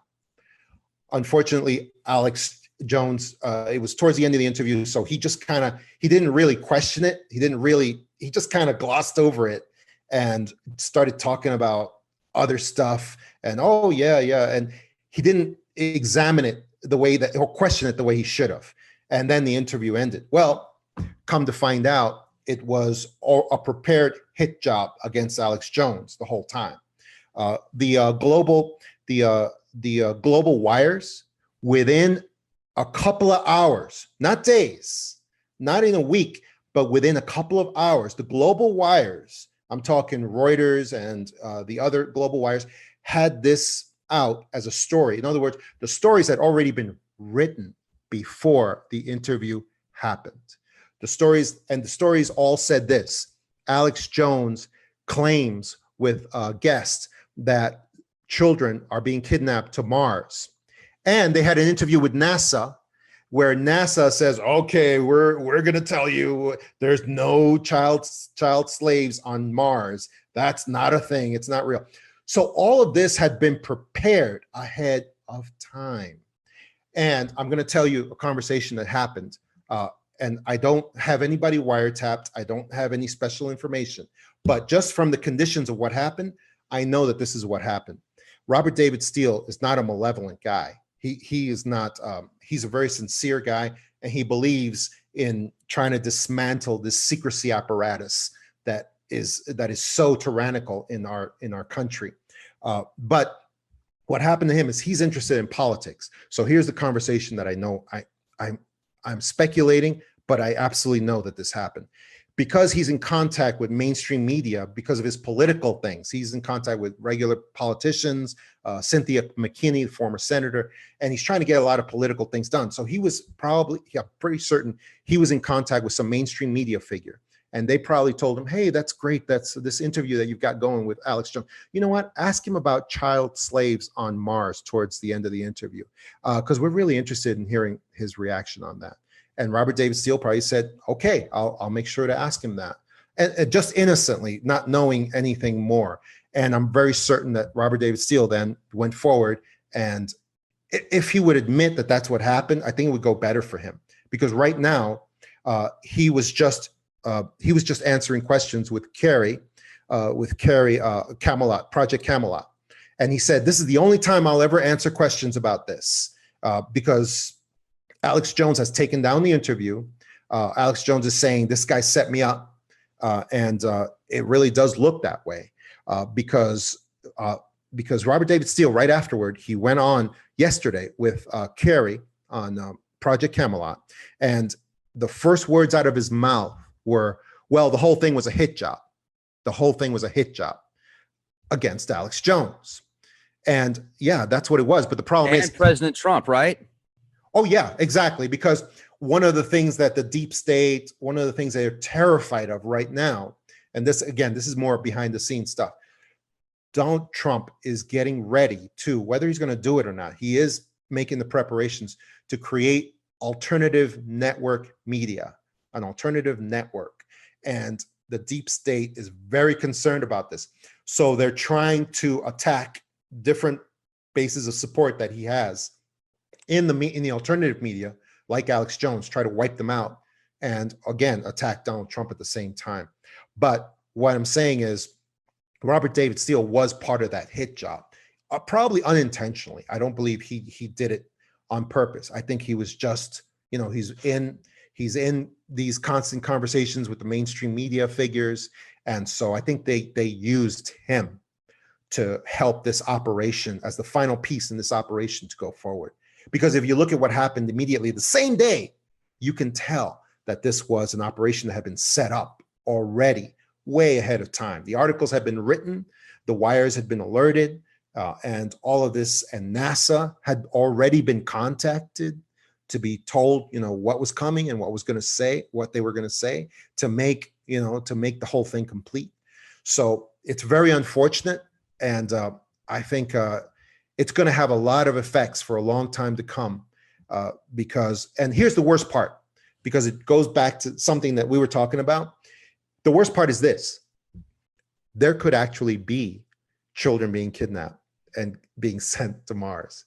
Unfortunately, Alex Jones, it was towards the end of the interview, so he didn't really question it. He just kind of glossed over it and started talking about other stuff. And oh yeah, yeah, and he didn't examine it the way that, or question it the way he should have. And then the interview ended. Well, come to find out, it was a prepared hit job against Alex Jones the whole time. The global wires, within a couple of hours, not days, not in a week, but within a couple of hours, the global wires, I'm talking Reuters and the other global wires, had this out as a story. In other words, the stories had already been written before the interview happened. The stories all said this: Alex Jones claims with guests that children are being kidnapped to Mars. And they had an interview with NASA where NASA says, okay, we're going to tell you there's no child slaves on Mars. That's not a thing. It's not real. So all of this had been prepared ahead of time. And I'm going to tell you a conversation that happened. And I don't have anybody wiretapped. I don't have any special information. But just from the conditions of what happened, I know that this is what happened. Robert David Steele is not a malevolent guy. He is not, he's a very sincere guy, and he believes in trying to dismantle this secrecy apparatus that is so tyrannical in our country. But what happened to him is he's interested in politics. So here's the conversation that I know I'm speculating, but I absolutely know that this happened. Because he's in contact with mainstream media, because of his political things, he's in contact with regular politicians, Cynthia McKinney, former senator, and he's trying to get a lot of political things done. So he was probably, yeah, pretty certain he was in contact with some mainstream media figure. And they probably told him, hey, that's great. That's this interview that you've got going with Alex Jones. You know what? Ask him about child slaves on Mars towards the end of the interview, because we're really interested in hearing his reaction on that. And Robert David Steele probably said, okay, I'll make sure to ask him that. And just innocently, not knowing anything more. And I'm very certain that Robert David Steele then went forward. And if he would admit that that's what happened, I think it would go better for him. Because right now, he was just answering questions with Carrie Camelot, Project Camelot. And he said, this is the only time I'll ever answer questions about this, because Alex Jones has taken down the interview. Alex Jones is saying, this guy set me up. And it really does look that way, because Robert David Steele, right afterward, he went on yesterday with Carrie on Project Camelot. And the first words out of his mouth were, well, the whole thing was a hit job. The whole thing was a hit job against Alex Jones. And yeah, that's what it was. But the problem is President Trump, right? Oh yeah, exactly. Because one of the things that the deep state, one of the things they're terrified of right now, and this, again, this is more behind the scenes stuff. Donald Trump is getting ready to, whether he's going to do it or not, he is making the preparations to create alternative network media, an alternative network. And the deep state is very concerned about this. So they're trying to attack different bases of support that he has in the alternative media, like Alex Jones, try to wipe them out, and again, attack Donald Trump at the same time. But what I'm saying is Robert David Steele was part of that hit job, probably unintentionally. I don't believe he did it on purpose. I think he was just, he's in these constant conversations with the mainstream media figures. And so I think they used him to help this operation as the final piece in this operation to go forward. Because if you look at what happened immediately the same day, you can tell that this was an operation that had been set up already way ahead of time. The articles had been written, the wires had been alerted, and all of this, and NASA had already been contacted to be told, what was coming and what was going to say, what they were going to say to make the whole thing complete. So it's very unfortunate. And I think it's going to have a lot of effects for a long time to come, because, and here's the worst part, because it goes back to something that we were talking about. The worst part is this: there could actually be children being kidnapped and being sent to Mars,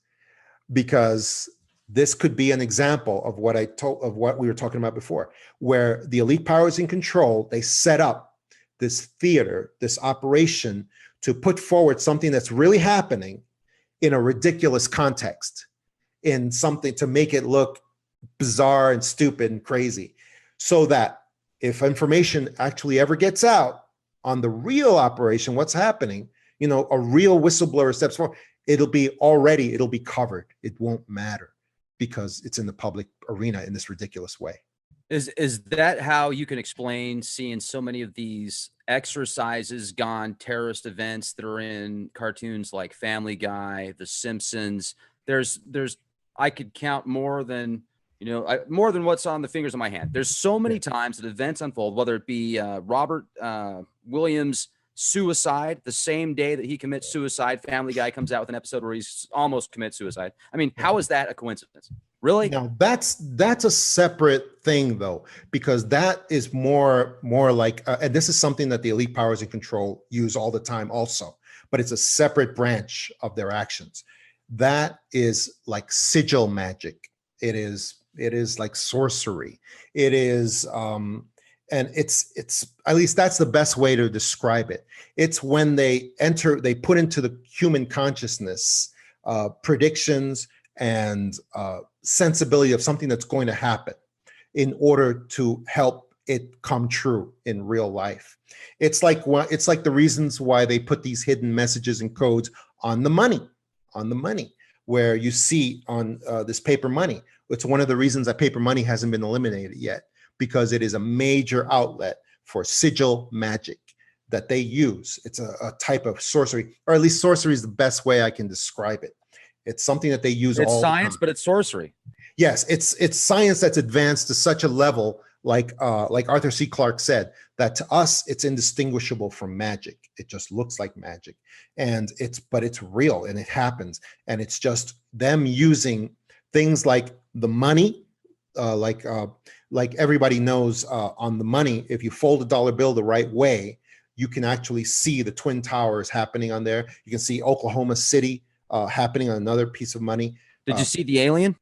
because this could be an example of what we were talking about before, where the elite powers in control, they set up this theater, this operation to put forward something that's really happening in a ridiculous context, in something to make it look bizarre and stupid and crazy, so that if information actually ever gets out on the real operation, what's happening, a real whistleblower steps forward, it'll be covered. It won't matter because it's in the public arena in this ridiculous way. Is that how you can explain seeing so many of these exercises gone terrorist events that are in cartoons like Family Guy, The Simpsons? There's I could count more than what's on the fingers of my hand. There's so many times that events unfold, whether it be Robert Williams' suicide, the same day that he commits suicide, Family Guy comes out with an episode where he's almost commits suicide. I mean, how is that a coincidence? Really? Now that's a separate thing, though, because that is more like, and this is something that the elite powers in control use all the time also, but it's a separate branch of their actions. That is like sigil magic. It is like sorcery. It is, and it's at least that's the best way to describe it. It's when they put into the human consciousness predictions and sensibility of something that's going to happen in order to help it come true in real life. It's like the reasons why they put these hidden messages and codes on the money, where you see on this paper money. It's one of the reasons that paper money hasn't been eliminated yet, because it is a major outlet for sigil magic that they use. It's a type of sorcery, or at least sorcery is the best way I can describe it. It's something that they use all the time. It's science, but it's sorcery. Yes, it's science that's advanced to such a level, like Arthur C. Clarke said, that to us it's indistinguishable from magic. It just looks like magic, but it's real and it happens. And it's just them using things like the money, like everybody knows on the money. If you fold a dollar bill the right way, you can actually see the Twin Towers happening on there. You can see Oklahoma City happening on another piece of money. Did you see the alien?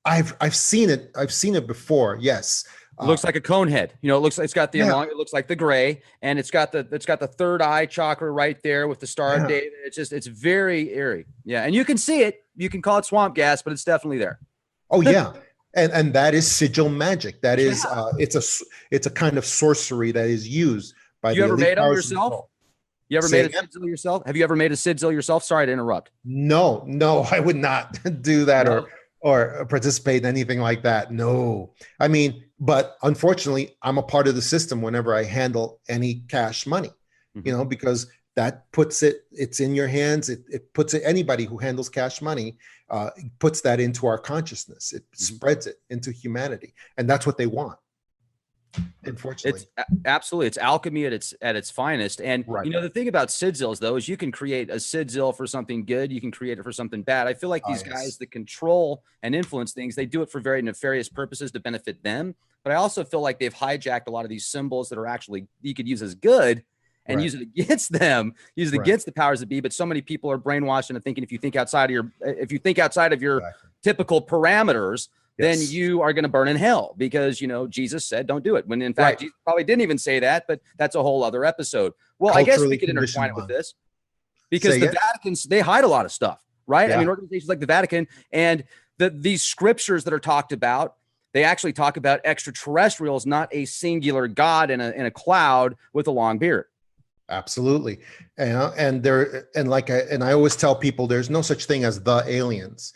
I've seen it. I've seen it before. Yes. It looks like a cone head. It looks like it's got the it looks like the gray, and it's got the third eye chakra right there with the Star of David. It's very eerie. Yeah, and you can see it. You can call it swamp gas, but it's definitely there. Oh yeah. And that is sigil magic. That is it's a kind of sorcery that is used by you the ever elite made them powers yourself? You ever made a sigil yourself? Have you ever made a sigil yourself? Sorry to interrupt. No, I would not do that or participate in anything like that. No. I mean, but unfortunately, I'm a part of the system whenever I handle any cash money, because that puts it's in your hands. It puts it, anybody who handles cash money puts that into our consciousness. It spreads it into humanity. And that's what they want. Unfortunately, it's alchemy at its finest. And the thing about sigils, though, is you can create a sigil for something good, you can create it for something bad. I feel like these guys that control and influence things, they do it for very nefarious purposes to benefit them. But I also feel like they've hijacked a lot of these symbols that are actually you could use as good and use it against them, use it against the powers that be. But so many people are brainwashed into thinking if you think outside of your typical parameters, then you are going to burn in hell, because, Jesus said, don't do it. When in fact, Jesus probably didn't even say that, but that's a whole other episode. Well, I guess we could intertwine it with this, because the Vatican, they hide a lot of stuff, right? I mean, organizations like the Vatican and these scriptures that are talked about, they actually talk about extraterrestrials, not a singular God in a cloud with a long beard. Absolutely. And I always tell people there's no such thing as the aliens.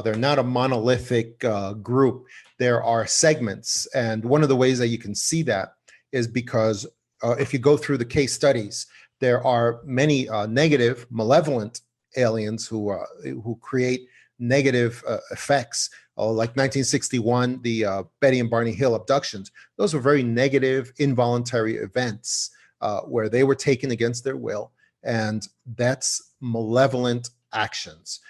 They're not a monolithic group. There are segments. And one of the ways that you can see that is because if you go through the case studies, there are many negative, malevolent aliens who create negative effects. Like 1961, the Betty and Barney Hill abductions. Those were very negative, involuntary events. Where they were taken against their will, and that's malevolent actions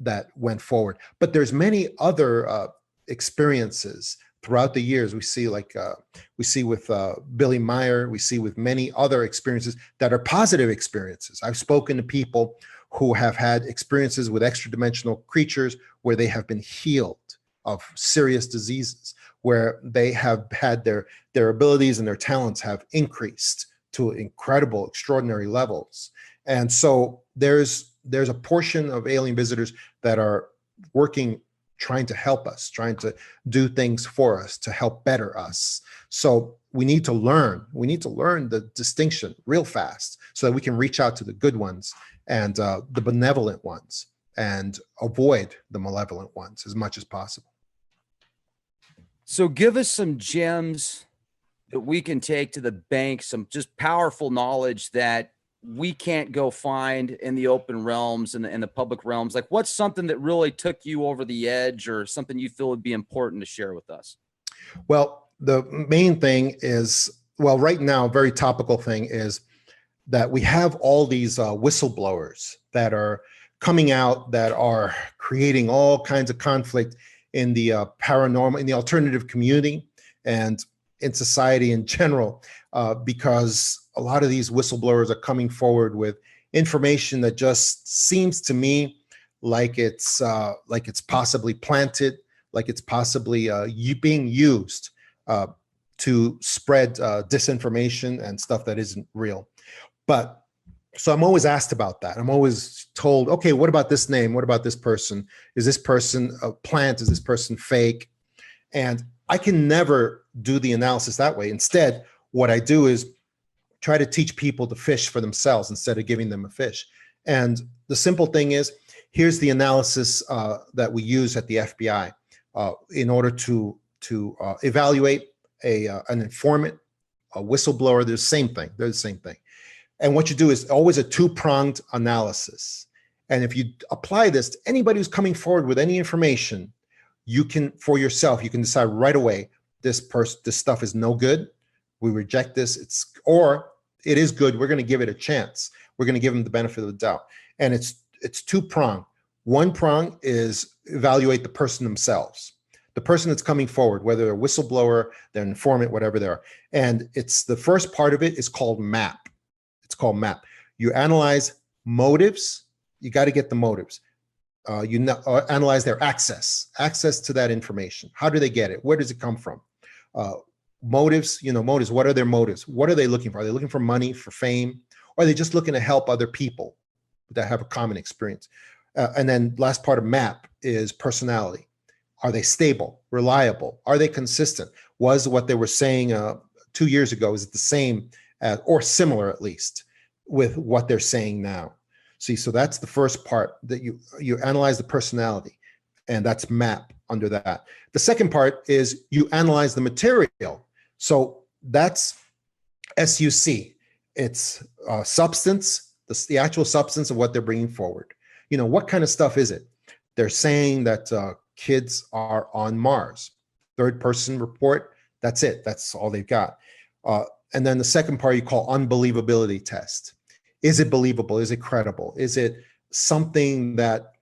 that went forward. But there's many other experiences throughout the years. We see with Billy Meyer, we see with many other experiences that are positive experiences. I've spoken to people who have had experiences with extra dimensional creatures where they have been healed of serious diseases, where they have had their abilities and their talents have increased to incredible, extraordinary levels. And so there's a portion of alien visitors that are working, trying to help us, trying to do things for us to help better us. So we need to learn the distinction real fast so that we can reach out to the good ones and the benevolent ones and avoid the malevolent ones as much as possible. So give us some gems that we can take to the bank, some just powerful knowledge that we can't go find in the open realms and in the public realms. Like, what's something that really took you over the edge, or something you feel would be important to share with us? Well, the main thing is, well, right now, a very topical thing is that we have all these whistleblowers that are coming out, that are creating all kinds of conflict in the paranormal, in the alternative community, and in society in general, because a lot of these whistleblowers are coming forward with information that just seems to me like it's possibly planted, like it's possibly being used to spread disinformation and stuff that isn't real. But so I'm always asked about that. I'm always told, okay, what about this name? What about this person? Is this person a plant? Is this person fake? And I can never do the analysis that way. Instead, what I do is try to teach people to fish for themselves instead of giving them a fish. And the simple thing is, here's the analysis that we use at the FBI in order to evaluate an informant, a whistleblower. They're the same thing. They're the same thing. And what you do is always a two-pronged analysis. And if you apply this to anybody who's coming forward with any information, you can, for yourself, you can decide right away, this stuff is no good. We reject this. Or it is good. We're going to give it a chance. We're going to give them the benefit of the doubt. And it's two-pronged. One prong is evaluate the person themselves, the person that's coming forward, whether they're a whistleblower, they're an informant, whatever they are. And it's the first part of it is called MAP. It's called MAP. You analyze motives. You got to get the motives. Analyze their access to that information. How do they get it? Where does it come from? Motives, motives. What are their motives? What are they looking for? Are they looking for money, for fame? Or are they just looking to help other people that have a common experience? And then last part of MAP is personality. Are they stable, reliable? Are they consistent? Was what they were saying 2 years ago, is it the same or similar at least with what they're saying now? See, so that's the first part, that you analyze the personality, and that's MAP under that. The second part is you analyze the material. So that's SUC. It's substance, the actual substance of what they're bringing forward. What kind of stuff is it? They're saying that kids are on Mars. Third person report, that's it. That's all they've got. And then the second part you call unbelievability test. Is it believable? Is it credible? Is it something that,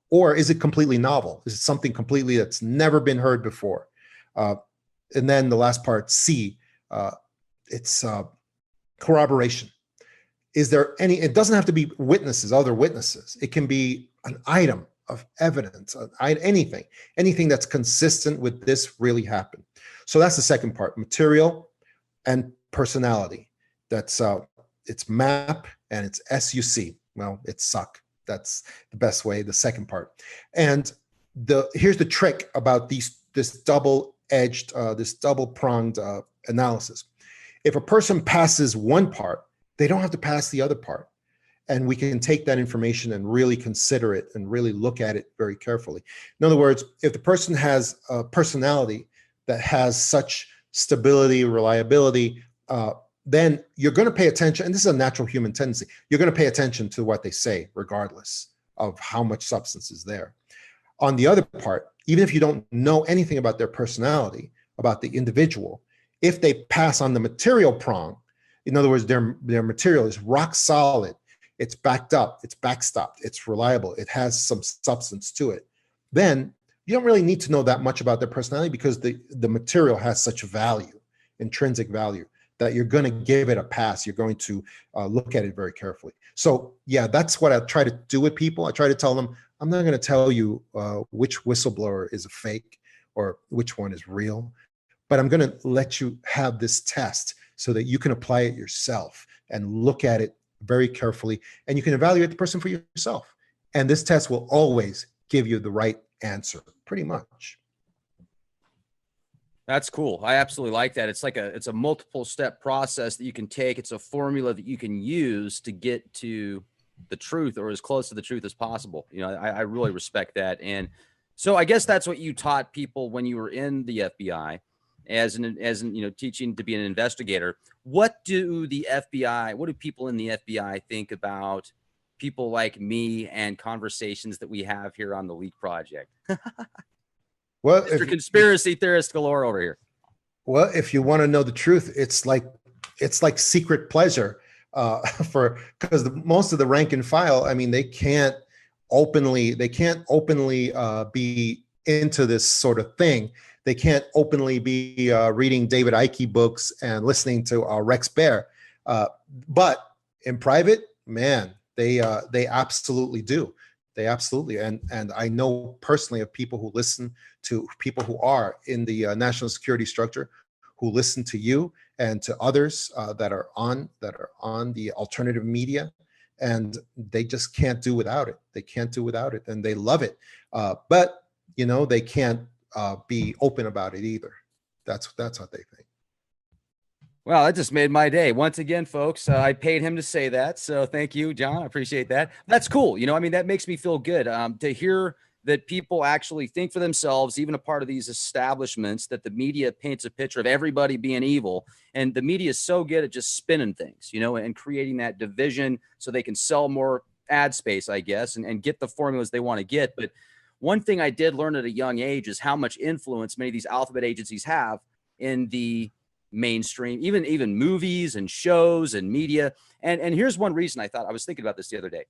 or is it completely novel? Is it something completely that's never been heard before? And then the last part, C, it's corroboration. Is there any, it doesn't have to be witnesses, other witnesses. It can be an item of evidence, anything that's consistent with this really happened. So that's the second part, material and personality. That's it's MAP and it's SUC. Well, it's SUC. That's the best way, the second part. And here's the trick about this double-edged, this double-pronged analysis. If a person passes one part, they don't have to pass the other part. And we can take that information and really consider it and really look at it very carefully. In other words, if the person has a personality that has such stability, reliability, then you're going to pay attention, and this is a natural human tendency, you're going to pay attention to what they say, regardless of how much substance is there. On the other part, even if you don't know anything about their personality, about the individual, if they pass on the material prong, in other words, their material is rock solid, it's backed up, it's backstopped, it's reliable, it has some substance to it, then you don't really need to know that much about their personality because the material has such value, intrinsic value, that you're going to give it a pass. You're going to look at it very carefully. So yeah, that's what I try to do with people. I try to tell them, I'm not going to tell you which whistleblower is a fake or which one is real, but I'm going to let you have this test so that you can apply it yourself and look at it very carefully, and you can evaluate the person for yourself. And this test will always give you the right answer, pretty much. That's cool. I absolutely like that. It's a multiple step process that you can take. It's a formula that you can use to get to the truth, or as close to the truth as possible. You know, I really respect that. And so I guess that's what you taught people when you were in the FBI as teaching to be an investigator. What do people in the FBI think about people like me and conversations that we have here on the Leak Project? Well, Mr. Conspiracy theorist galore over here. Well, if you want to know the truth, it's like secret pleasure because most of the rank and file, I mean, they can't openly be into this sort of thing. They can't openly be reading David Icke books and listening to Rex Bear, but in private, man, they absolutely do. They absolutely, and I know personally of people who listen to people who are in the national security structure, who listen to you and to others that are on the alternative media, and they just can't do without it. They can't do without it, and they love it. But they can't be open about it either. That's what they think. Well, that just made my day. Once again, folks, I paid him to say that. So thank you, John. I appreciate that. That's cool. I mean, that makes me feel good to hear that people actually think for themselves, even a part of these establishments, that the media paints a picture of everybody being evil. And the media is so good at just spinning things, and creating that division so they can sell more ad space, I guess, and get the formulas they want to get. But one thing I did learn at a young age is how much influence many of these alphabet agencies have in the mainstream, even movies and shows and media. And here's one reason I was thinking about this the other day.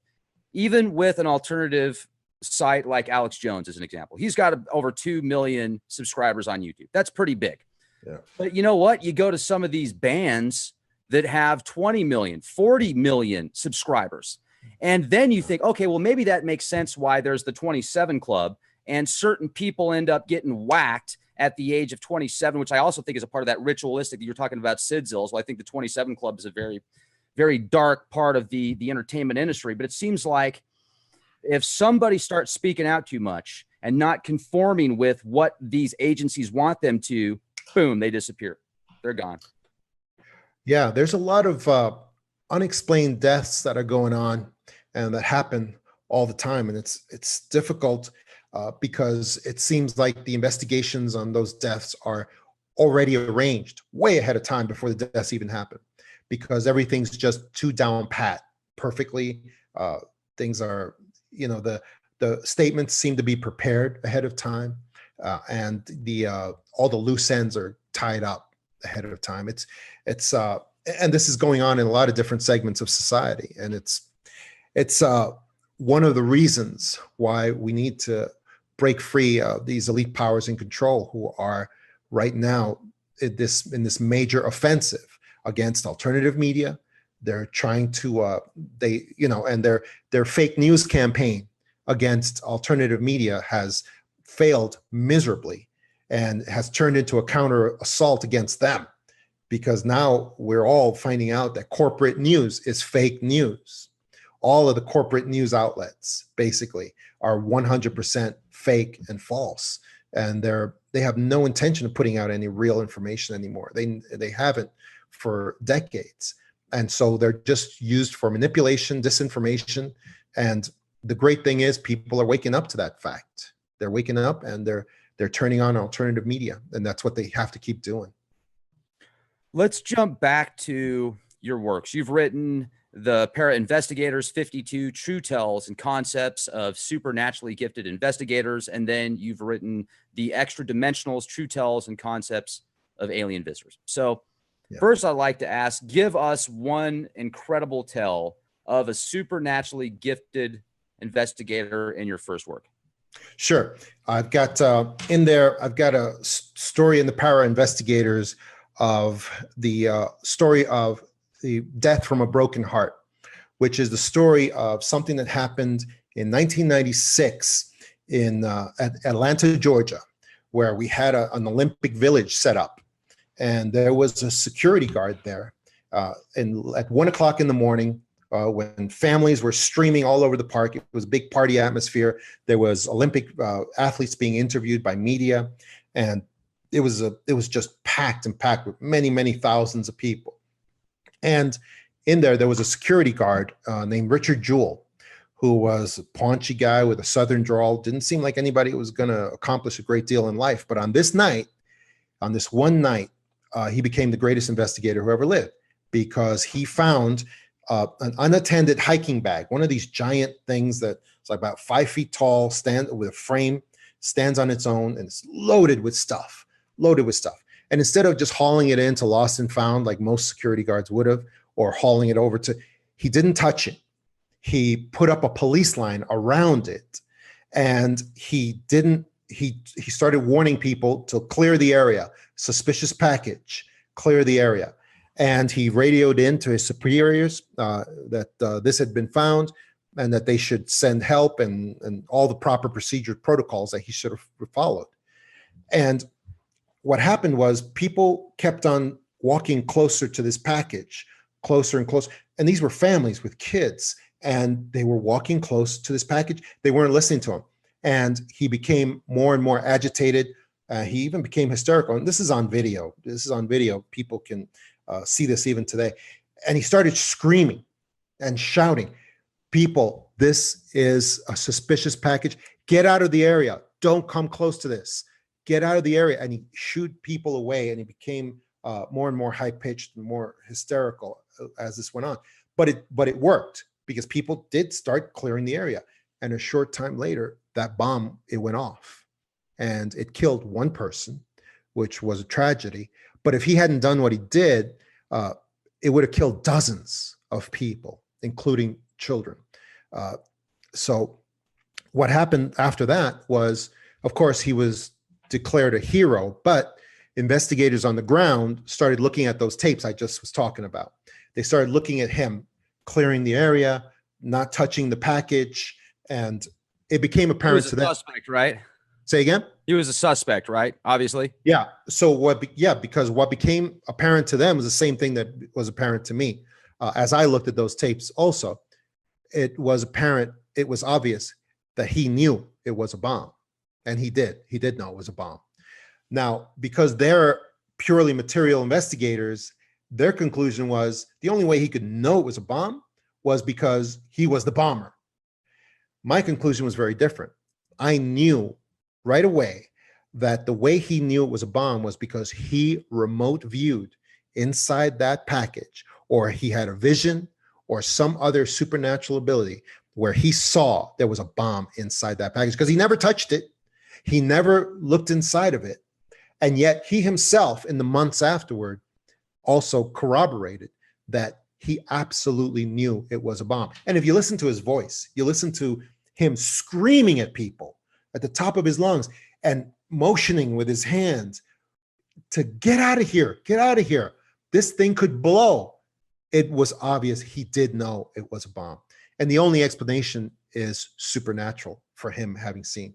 Even with an alternative site like Alex Jones as an example, he's got over 2 million subscribers on YouTube. That's pretty big. Yeah. But you know what? You go to some of these bands that have 20 million, 40 million subscribers. And then you think, okay, well, maybe that makes sense why there's the 27 Club and certain people end up getting whacked at the age of 27, which I also think is a part of that ritualistic that you're talking about, SIDSILs. Well, I think the 27 Club is a very, very dark part of the entertainment industry. But it seems like if somebody starts speaking out too much and not conforming with what these agencies want them to, boom, they disappear. They're gone. Yeah, there's a lot of unexplained deaths that are going on and that happen all the time. And it's difficult because it seems like the investigations on those deaths are already arranged way ahead of time before the deaths even happen, because everything's just too down pat perfectly. Things are, the statements seem to be prepared ahead of time, and all the loose ends are tied up ahead of time. And this is going on in a lot of different segments of society, and it's one of the reasons why we need to break free of these elite powers in control, who are right now in this major offensive against alternative media. They're trying to and their fake news campaign against alternative media has failed miserably and has turned into a counter assault against them, because now we're all finding out that corporate news is fake news. All of the corporate news outlets basically are 100% fake and false, and they have no intention of putting out any real information anymore. They haven't for decades, and so they're just used for manipulation, disinformation. And the great thing is, people are waking up to that fact. They're waking up and they're turning on alternative media, and that's what they have to keep doing. Let's jump back to your works. You've written The Para-Investigators 52 True Tells and Concepts of Supernaturally Gifted Investigators, and then you've written The Extra Dimensionals, True Tells and Concepts of Alien Visitors. So first, I'd like to ask, give us one incredible tell of a supernaturally gifted investigator in your first work. Sure. I've got in there, I've got a story in The Para-Investigators of the story of the death from a broken heart, which is the story of something that happened in 1996 in at Atlanta, Georgia, where we had an Olympic village set up, and there was a security guard there. And at 1 o'clock in the morning, when families were streaming all over the park, it was a big party atmosphere. There was Olympic athletes being interviewed by media, and it was just packed with many thousands of people. And in there was a security guard named Richard Jewell, who was a paunchy guy with a Southern drawl. Didn't seem like anybody who was going to accomplish a great deal in life. But on this one night, he became the greatest investigator who ever lived, because he found an unattended hiking bag, one of these giant things that's like about 5 feet tall, stand with a frame, stands on its own, and it's loaded with stuff. And instead of just hauling it into Lost and Found like most security guards would have, or hauling it over he didn't touch it. He put up a police line around it, and he started warning people to clear the area, suspicious package, clear the area. And he radioed in to his superiors that this had been found and that they should send help and all the proper procedure protocols that he should have followed. And what happened was people kept on walking closer to this package, closer and closer. And these were families with kids, and they were walking close to this package. They weren't listening to him. And he became more and more agitated. He even became hysterical. And this is on video. People can see this even today. And he started screaming and shouting, "People, this is a suspicious package. Get out of the area. Don't come close to this. Get out of the area." And he shooed people away, and he became more and more high-pitched and more hysterical as this went on. But it worked, because people did start clearing the area. And a short time later, that bomb, it went off. And it killed one person, which was a tragedy. But if he hadn't done what he did, it would have killed dozens of people, including children. So what happened after that was, of course, he was declared a hero, but investigators on the ground started looking at those tapes I just was talking about. They started looking at him clearing the area, not touching the package, and it became apparent to them. Suspect, right? Say again? He was a suspect, right? Obviously. Yeah. So because what became apparent to them was the same thing that was apparent to me. As I looked at those tapes also, it was obvious that he knew it was a bomb. And he did know it was a bomb. Now, because they're purely material investigators, their conclusion was the only way he could know it was a bomb was because he was the bomber. My conclusion was very different. I knew right away that the way he knew it was a bomb was because he remote viewed inside that package, or he had a vision or some other supernatural ability where he saw there was a bomb inside that package, because he never touched it. He never looked inside of it. And yet he himself, in the months afterward, also corroborated that he absolutely knew it was a bomb. And if you listen to his voice, you listen to him screaming at people at the top of his lungs and motioning with his hands to get out of here, get out of here. This thing could blow. It was obvious he did know it was a bomb. And the only explanation is supernatural for him having seen.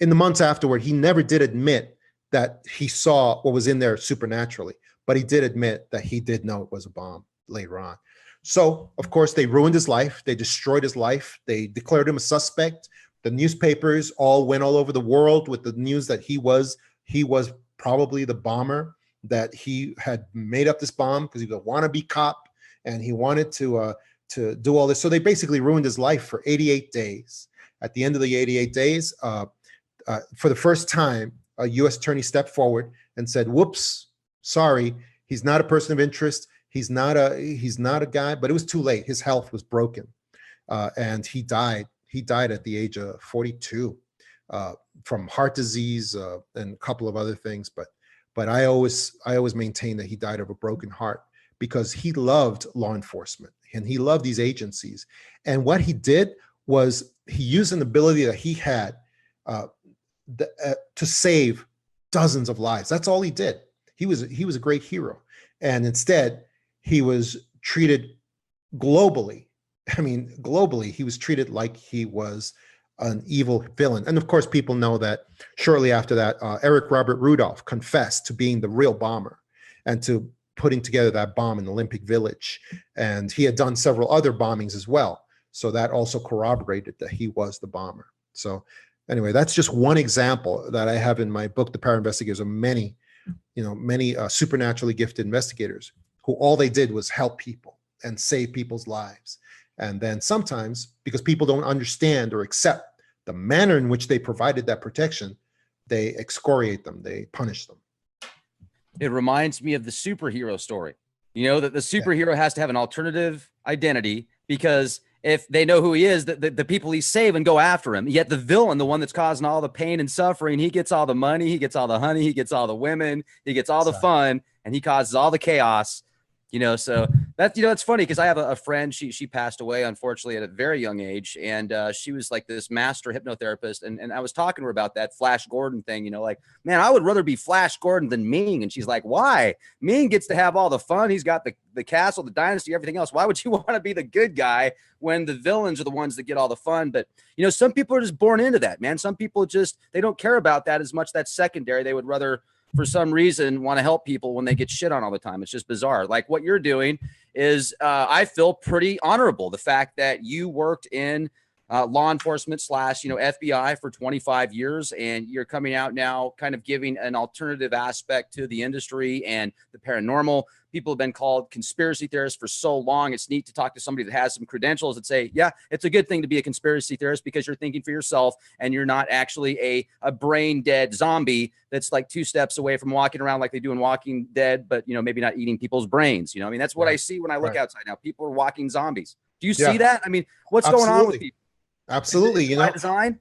In the months afterward, he never did admit that he saw what was in there supernaturally, but he did admit that he did know it was a bomb later on. So, of course, they ruined his life. They destroyed his life. They declared him a suspect. The newspapers all went all over the world with the news that he was probably the bomber, that he had made up this bomb because he was a wannabe cop and he wanted to do all this. So they basically ruined his life for 88 days. At the end of the 88 days, for the first time, a U.S. attorney stepped forward and said, "Whoops, sorry, he's not a person of interest. He's not a guy." But it was too late. His health was broken, and he died. He died at the age of 42 from heart disease and a couple of other things. But I always maintain that he died of a broken heart, because he loved law enforcement and he loved these agencies. And what he did was he used an ability that he had to save dozens of lives. That's all he did. He was a great hero. And instead, he was treated globally. I mean, globally, he was treated like he was an evil villain. And of course, people know that shortly after that, Eric Robert Rudolph confessed to being the real bomber and to putting together that bomb in Olympic Village. And he had done several other bombings as well. So that also corroborated that he was the bomber. So anyway, that's just one example that I have in my book, The Para Investigators, of many, many supernaturally gifted investigators who all they did was help people and save people's lives. And then sometimes, because people don't understand or accept the manner in which they provided that protection, they excoriate them, they punish them. It reminds me of the superhero story. You know, that the superhero has to have an alternative identity, because if they know who he is, the people he's saving go after him. Yet the villain, the one that's causing all the pain and suffering, he gets all the money, he gets all the honey, he gets all the women, he gets all the fun, and he causes all the chaos. So that's, it's funny because I have a friend, she passed away, unfortunately, at a very young age. And she was like this master hypnotherapist. And I was talking to her about that Flash Gordon thing, like, man, I would rather be Flash Gordon than Ming. And she's like, why? Ming gets to have all the fun. He's got the castle, the dynasty, everything else. Why would you want to be the good guy when the villains are the ones that get all the fun? But, some people are just born into that, man. Some people they don't care about that as much. That's secondary. They would rather, for some reason, want to help people when they get shit on all the time. It's just bizarre. Like what you're doing is, I feel pretty honorable. The fact that you worked in law enforcement / FBI for 25 years, and you're coming out now kind of giving an alternative aspect to the industry and the paranormal. People have been called conspiracy theorists for so long. It's neat to talk to somebody that has some credentials that say, yeah, it's a good thing to be a conspiracy theorist because you're thinking for yourself and you're not actually a brain dead zombie that's like 2 steps away from walking around like they do in Walking Dead, but maybe not eating people's brains. I mean, that's what I see when I look outside now. People are walking zombies. Do you see that? I mean, what's going on with people? Absolutely. By design.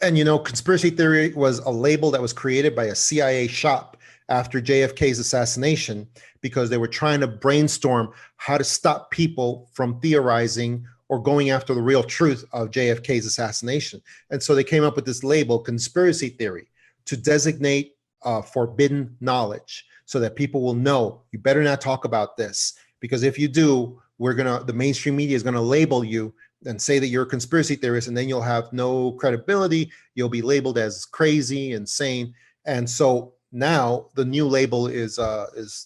And conspiracy theory was a label that was created by a CIA shop after JFK's assassination, because they were trying to brainstorm how to stop people from theorizing or going after the real truth of JFK's assassination. And so they came up with this label, conspiracy theory, to designate forbidden knowledge, so that people will know, you better not talk about this, because if you do, the mainstream media is going to label you and say that you're a conspiracy theorist, and then you'll have no credibility. You'll be labeled as crazy, insane. And so now the new label is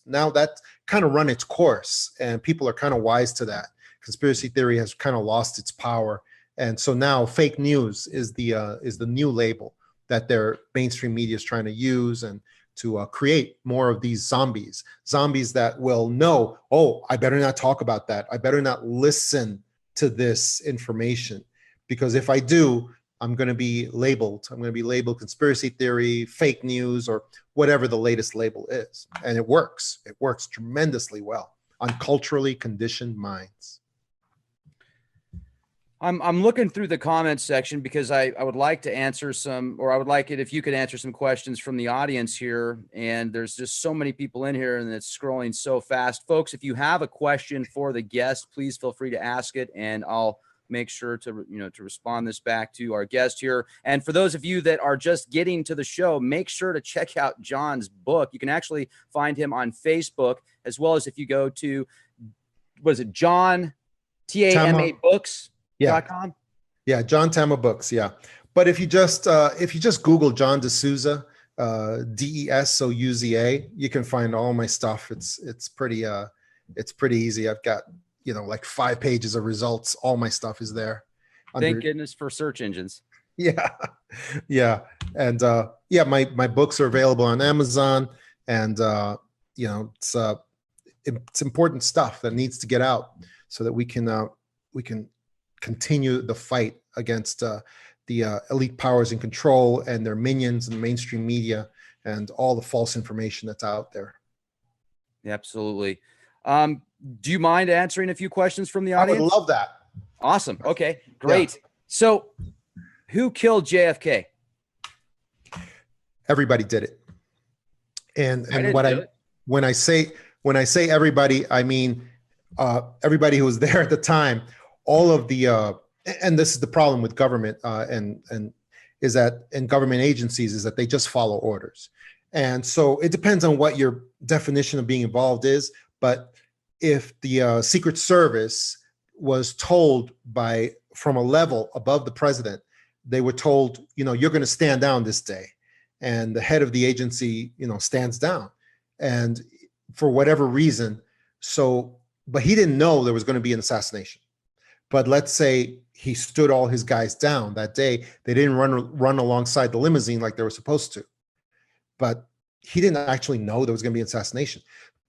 now that kind of run its course, and people are kind of wise to that. Conspiracy theory has kind of lost its power. And so now fake news is the new label that their mainstream media is trying to use, and to create more of these zombies that will know, oh, I better not talk about that. I better not listen to this information, because if I do, I'm going to be labeled. I'm going to be labeled conspiracy theory, fake news, or whatever the latest label is. And it works. It works tremendously well on culturally conditioned minds. I'm looking through the comments section because I would like to answer I would like it if you could answer some questions from the audience here. And there's just so many people in here, and it's scrolling so fast. Folks, if you have a question for the guest, please feel free to ask it, and I'll make sure to respond this back to our guest here. And for those of you that are just getting to the show, make sure to check out John's book. You can actually find him on Facebook, as well as if you go to, what is it, John Tama Books. Yeah, John Tama Books. Yeah, but if you just Google John D'Souza, DESOUZA, you can find all my stuff. It's pretty easy. I've got like 5 pages of results. All my stuff is there. Thank goodness for search engines. Yeah, and my books are available on Amazon, and it's important stuff that needs to get out so that we can continue the fight against the elite powers in control and their minions and the mainstream media and all the false information that's out there. Absolutely. Do you mind answering a few questions from the audience? I would love that. Awesome. Okay, great. Yeah. So who killed JFK? Everybody did it. And when I say everybody, I mean everybody who was there at the time. All of the and this is the problem with government and is that in government agencies is that they just follow orders. And so it depends on what your definition of being involved is. But if the Secret Service was told from a level above the president, they were told, you're going to stand down this day. And the head of the agency, stands down. And for whatever reason, but he didn't know there was going to be an assassination. But let's say he stood all his guys down that day. They didn't run alongside the limousine like they were supposed to. But he didn't actually know there was going to be an assassination.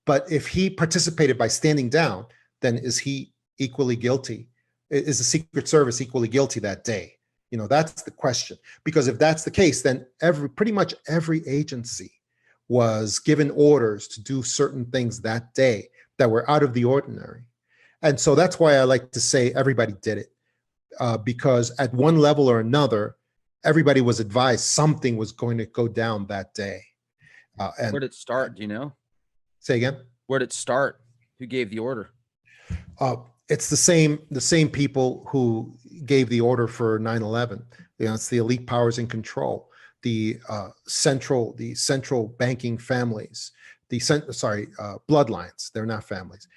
But if he participated by standing down, then is he equally guilty? Is the Secret Service equally guilty that day? That's the question. Because if that's the case, then pretty much every agency was given orders to do certain things that day that were out of the ordinary. And so that's why I like to say everybody did it. Because at one level or another, everybody was advised something was going to go down that day. And where did it start? Do you know? Say again? Where did it start? Who gave the order? It's the same people who gave the order for 9/11. It's the elite powers in control, the central banking families, bloodlines. They're not families.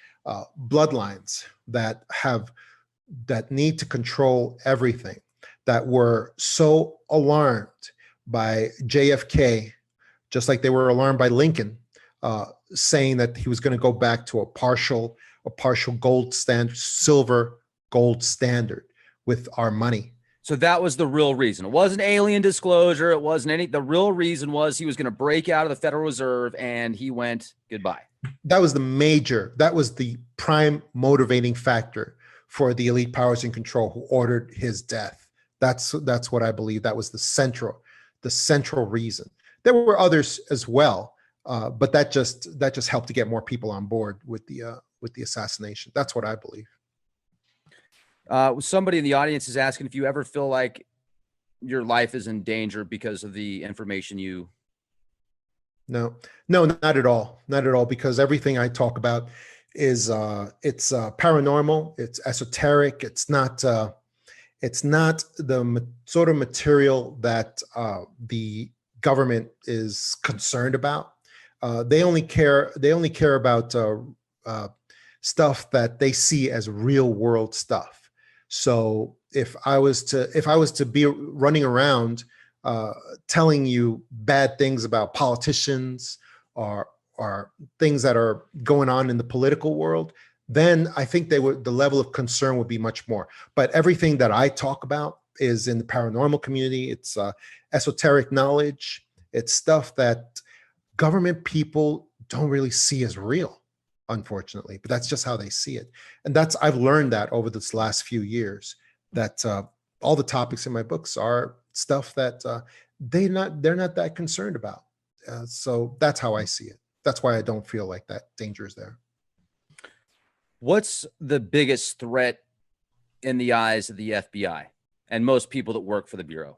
Bloodlines that need to control everything, that were so alarmed by JFK, just like they were alarmed by Lincoln, saying that he was going to go back to a partial gold standard, silver gold standard with our money. So that was the real reason. It wasn't alien disclosure. It wasn't the real reason was he was going to break out of the Federal Reserve, and he went goodbye. That was the prime motivating factor for the elite powers in control who ordered his death. That's what I believe. That was the central reason. There were others as well, but that just helped to get more people on board with the assassination. That's what I believe. Somebody in the audience is asking if you ever feel like your life is in danger because of the information you. No, not at all. Not at all. Because everything I talk about is it's paranormal. It's esoteric. It's not the sort of material that the government is concerned about. They only care about stuff that they see as real world stuff. So if I was to be running around telling you bad things about politicians or things that are going on in the political world, then I think the level of concern would be much more. But everything that I talk about is in the paranormal community. It's esoteric knowledge. It's stuff that government people don't really see as real, unfortunately, but that's just how they see it. And I've learned that over this last few years, that all the topics in my books are stuff that they're not that concerned about. So that's how I see it. That's why I don't feel like that danger is there. What's the biggest threat in the eyes of the FBI and most people that work for the Bureau?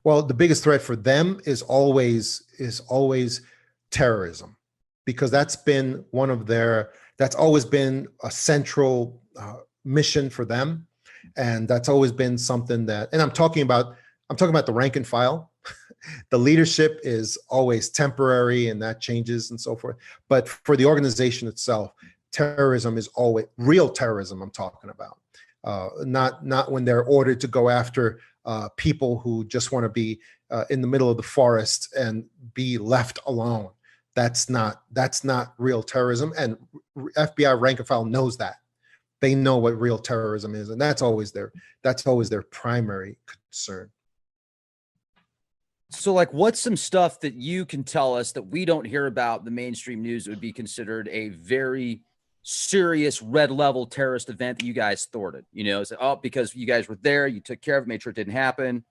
Well, the biggest threat for them is always terrorism, because that's always been a central mission for them. And that's always been something and I'm talking about the rank and file. The leadership is always temporary and that changes and so forth. But for the organization itself, terrorism is always real terrorism. I'm talking about, not when they're ordered to go after people who just want to be in the middle of the forest and be left alone. That's not real terrorism. And FBI rank and file knows that. They know what real terrorism is, and that's always their primary concern. So, like, what's some stuff that you can tell us that we don't hear about the mainstream news that would be considered a very serious red level terrorist event that you guys thwarted? Because you guys were there, you took care of it, made sure it didn't happen.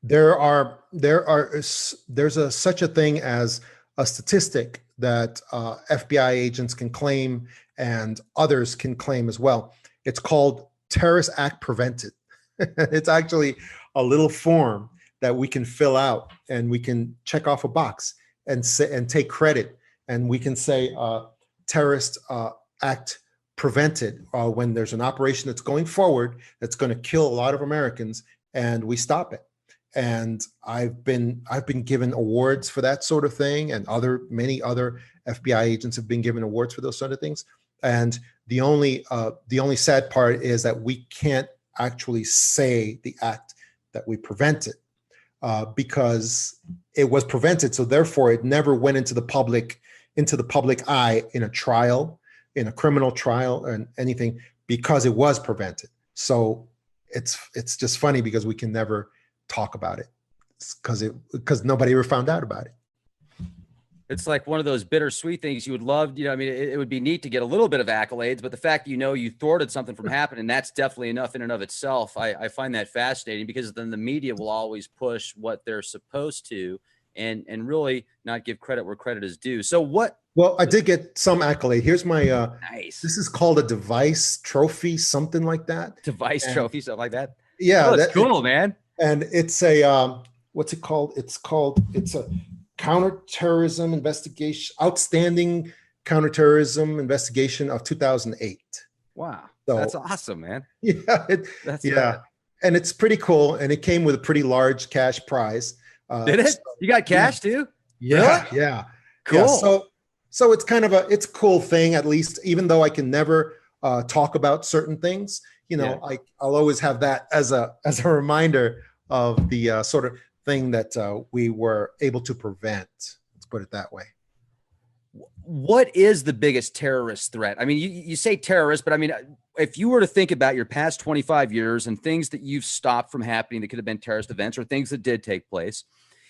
There's such a thing as a statistic that FBI agents can claim and others can claim as well. It's called Terrorist Act Prevented. It's actually a little form that we can fill out and we can check off a box and take credit. And we can say Terrorist Act Prevented when there's an operation that's going forward that's going to kill a lot of Americans, and we stop it. and I've been given awards for that sort of thing, and many other FBI agents have been given awards for those sort of things. And the only sad part is that we can't actually say the act that we prevented, because it was prevented. So therefore, it never went into the public eye in a trial, in a criminal trial, or anything, because it was prevented. So it's just funny because we can never talk about it because nobody ever found out about it. It's like one of those bittersweet things. You would love, I mean, it would be neat to get a little bit of accolades, but the fact, you thwarted something from happening, that's definitely enough in and of itself. I find that fascinating, because then the media will always push what they're supposed to, and really not give credit where credit is due. So what? Well, I did get some accolade. Here's my, Nice. This is called a device trophy, something like that. Device trophy, something like that. Yeah. Oh, that's cool, man. And it's a, what's it called? It's a counterterrorism investigation, outstanding counterterrorism investigation of 2008. Wow. So, that's awesome, man. Yeah. And it's pretty cool. And it came with a pretty large cash prize. Did it? You got cash too? Yeah. Really? Yeah. Cool. Yeah, so it's kind of it's a cool thing, at least, even though I can never talk about certain things, I'll always have that as a reminder of the sort of thing that we were able to prevent. Let's put it that way. What is the biggest terrorist threat? I mean, you say terrorist, but I mean, if you were to think about your past 25 years and things that you've stopped from happening that could have been terrorist events, or things that did take place,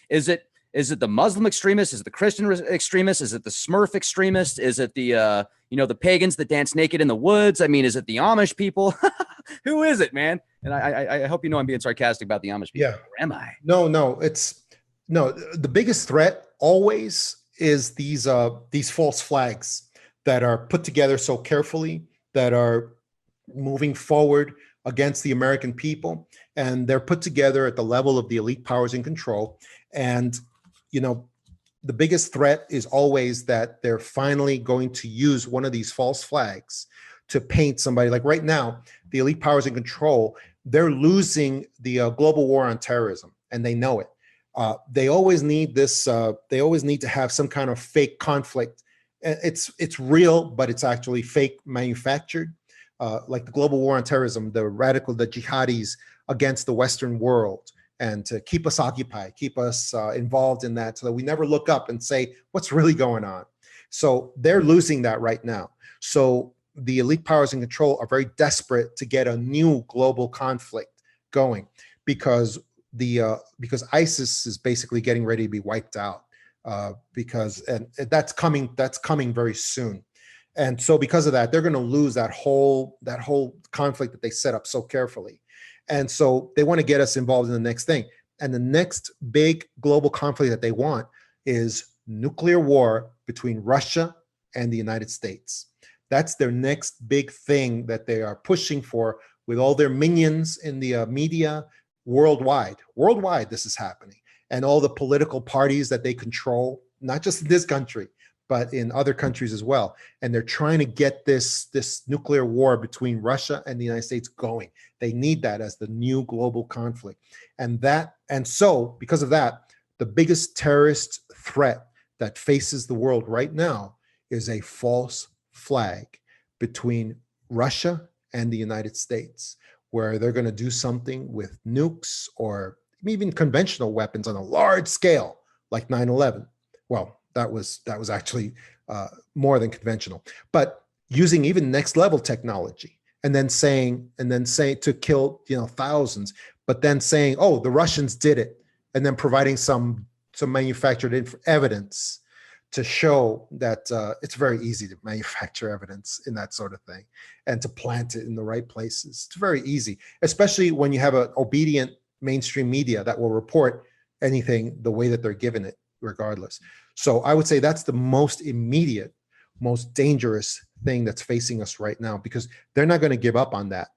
is it the Muslim extremists? Is it the Christian extremists? Is it the Smurf extremists? Is it the the pagans that dance naked in the woods? I mean, is it the Amish people? Who is it, man? And I hope I'm being sarcastic about the Amish people. Yeah. Or am I? No. The biggest threat always is these false flags that are put together so carefully, that are moving forward against the American people, and they're put together at the level of the elite powers in control. And the biggest threat is always that they're finally going to use one of these false flags to paint somebody. Like right now, the elite powers in control, they're losing the global war on terrorism, and they know it. They always need this. They always need to have some kind of fake conflict. It's real, but it's actually fake manufactured. Like the global war on terrorism, the jihadis against the Western world, and to keep us occupied, keep us involved in that, so that we never look up and say, what's really going on? So they're losing that right now. So the elite powers in control are very desperate to get a new global conflict going, because ISIS is basically getting ready to be wiped out, and that's coming very soon. And so because of that, they're going to lose that whole conflict that they set up so carefully. And so they want to get us involved in the next thing. And the next big global conflict that they want is nuclear war between Russia and the United States. That's their next big thing that they are pushing for, with all their minions in the media worldwide. Worldwide, this is happening. And all the political parties that they control, not just in this country, but in other countries as well. And they're trying to get this nuclear war between Russia and the United States going. They need that as the new global conflict. And so because of that, the biggest terrorist threat that faces the world right now is a false flag between Russia and the United States, where they're going to do something with nukes or even conventional weapons on a large scale, like 9/11. Well, that was actually more than conventional, but using even next level technology, and then saying to kill thousands, but then saying, oh, the Russians did it, and then providing some manufactured evidence to show that it's very easy to manufacture evidence in that sort of thing and to plant it in the right places. It's very easy, especially when you have an obedient mainstream media that will report anything the way that they're given it, regardless. So I would say that's the most immediate, most dangerous thing that's facing us right now, because they're not going to give up on that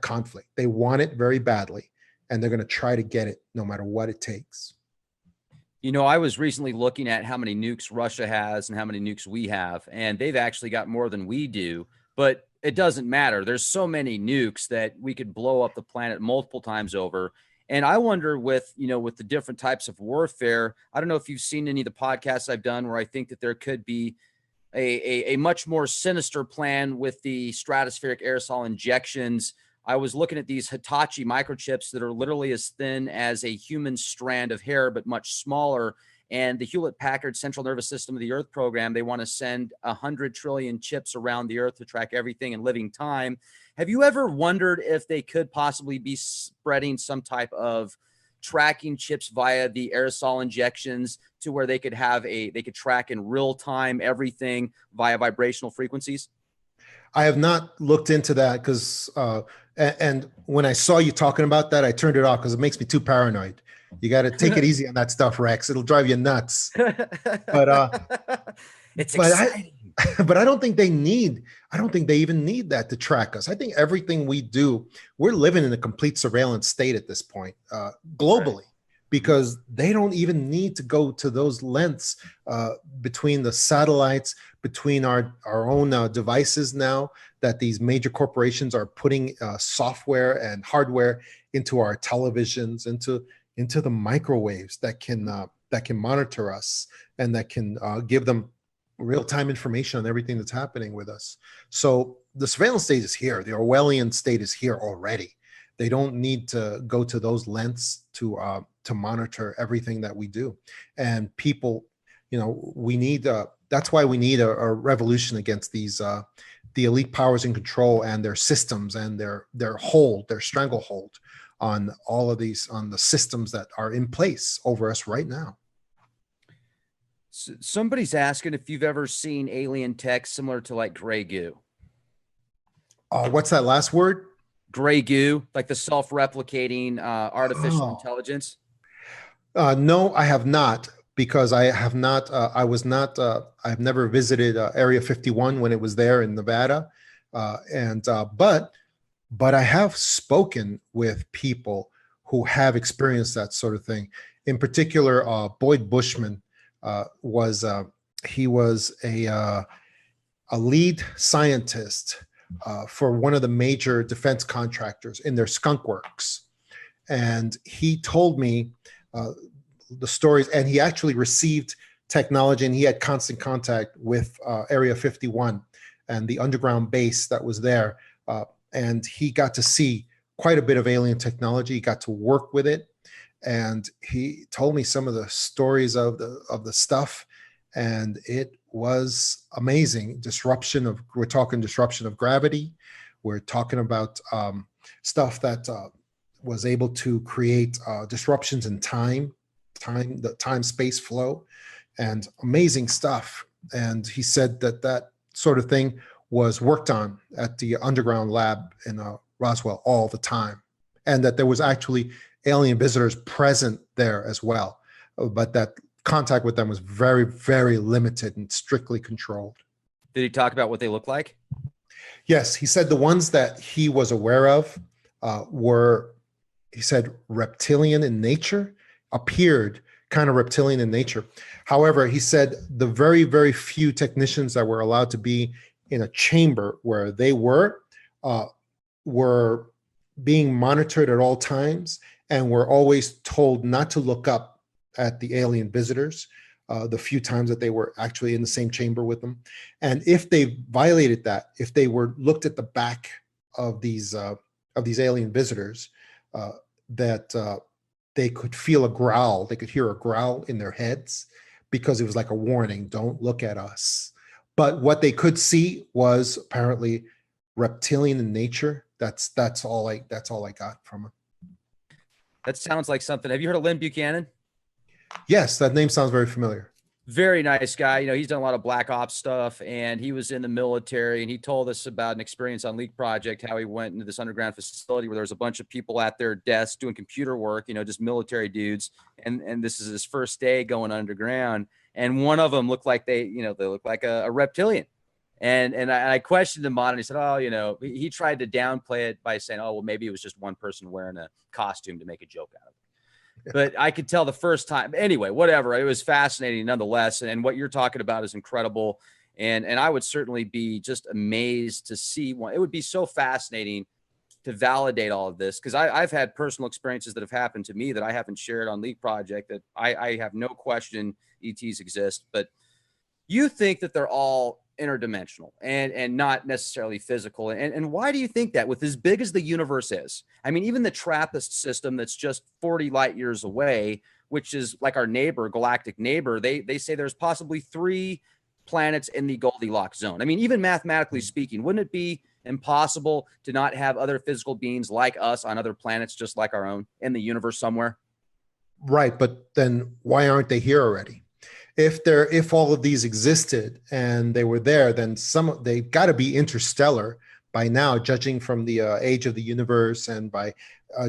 conflict. They want it very badly, and they're going to try to get it no matter what it takes. I was recently looking at how many nukes Russia has and how many nukes we have, and they've actually got more than we do, but it doesn't matter. There's so many nukes that we could blow up the planet multiple times over. And I wonder with, with the different types of warfare, I don't know if you've seen any of the podcasts I've done where I think that there could be a much more sinister plan with the stratospheric aerosol injections. I was looking at these Hitachi microchips that are literally as thin as a human strand of hair, but much smaller. And the Hewlett-Packard Central Nervous System of the Earth program, they want to send 100 trillion chips around the Earth to track everything in living time. Have you ever wondered if they could possibly be spreading some type of tracking chips via the aerosol injections to where they could track in real time everything via vibrational frequencies? I have not looked into that because, and when I saw you talking about that, I turned it off because it makes me too paranoid. You got to take it easy on that stuff, Rex. It'll drive you nuts. But it's but exciting. but I don't think they even need that to track us. I think everything we do, we're living in a complete surveillance state at this point, globally. Right. Because they don't even need to go to those lengths between the satellites, between our own devices now that these major corporations are putting software and hardware into our televisions, into the microwaves that can monitor us and that can give them real-time information on everything that's happening with us. So the surveillance state is here. The Orwellian state is here already. They don't need to go to those lengths to monitor everything that we do. And people, we need, that's why we need a revolution against these, the elite powers in control and their systems and their stranglehold on all of these, on the systems that are in place over us right now. Somebody's asking if you've ever seen alien tech similar to like gray goo. What's that last word? Gray goo, like the self-replicating artificial intelligence. No, I have not, because I have not. I've never visited Area 51 when it was there in Nevada, but I have spoken with people who have experienced that sort of thing. In particular, Boyd Bushman was a lead scientist for one of the major defense contractors in their skunk works. And he told me the stories, and he actually received technology, and he had constant contact with Area 51 and the underground base that was there. And he got to see quite a bit of alien technology. He got to work with it. And he told me some of the stories of the stuff, and it was amazing. We're talking disruption of gravity. We're talking about stuff that was able to create disruptions in the time-space flow, and amazing stuff. And he said that sort of thing was worked on at the underground lab in Roswell all the time, and that there was actually alien visitors present there as well, but that contact with them was very, very limited and strictly controlled. Did he talk about what they look like? Yes, he said the ones that he was aware of were, he said, reptilian in nature, appeared kind of reptilian in nature. However, he said the very, very few technicians that were allowed to be in a chamber where they were being monitored at all times, and were always told not to look up at the alien visitors the few times that they were actually in the same chamber with them. And if they violated that, if they were looked at the back of these alien visitors, that they could feel a growl, they could hear a growl in their heads, because it was like a warning, don't look at us. But what they could see was apparently reptilian in nature. That's all I got from it. That sounds like something. Have you heard of Lynn Buchanan? Yes, that name sounds very familiar. Very nice guy. He's done a lot of black ops stuff, and he was in the military, and he told us about an experience on Leak Project, how he went into this underground facility where there was a bunch of people at their desks doing computer work, just military dudes. And this is his first day going underground. And one of them looked like they look like a reptilian. And I questioned him on it. And he said, he tried to downplay it by saying, oh, well, maybe it was just one person wearing a costume to make a joke out of it. But I could tell the first time. Anyway, whatever. It was fascinating nonetheless. And what you're talking about is incredible. And I would certainly be just amazed to see one. It would be so fascinating to validate all of this, because I've had personal experiences that have happened to me that I haven't shared on Leak Project, that I have no question ETs exist, but you think that they're all interdimensional and not necessarily physical. And why do you think that, with as big as the universe is? I mean, even the TRAPPIST system that's just 40 light years away, which is like our neighbor, galactic neighbor, they say there's possibly 3 planets in the Goldilocks zone. I mean, even mathematically speaking, wouldn't it be impossible to not have other physical beings like us on other planets just like our own in the universe somewhere? Right, but then why aren't they here already? If all of these existed and they were there, then they've got to be interstellar by now, judging from the age of the universe and by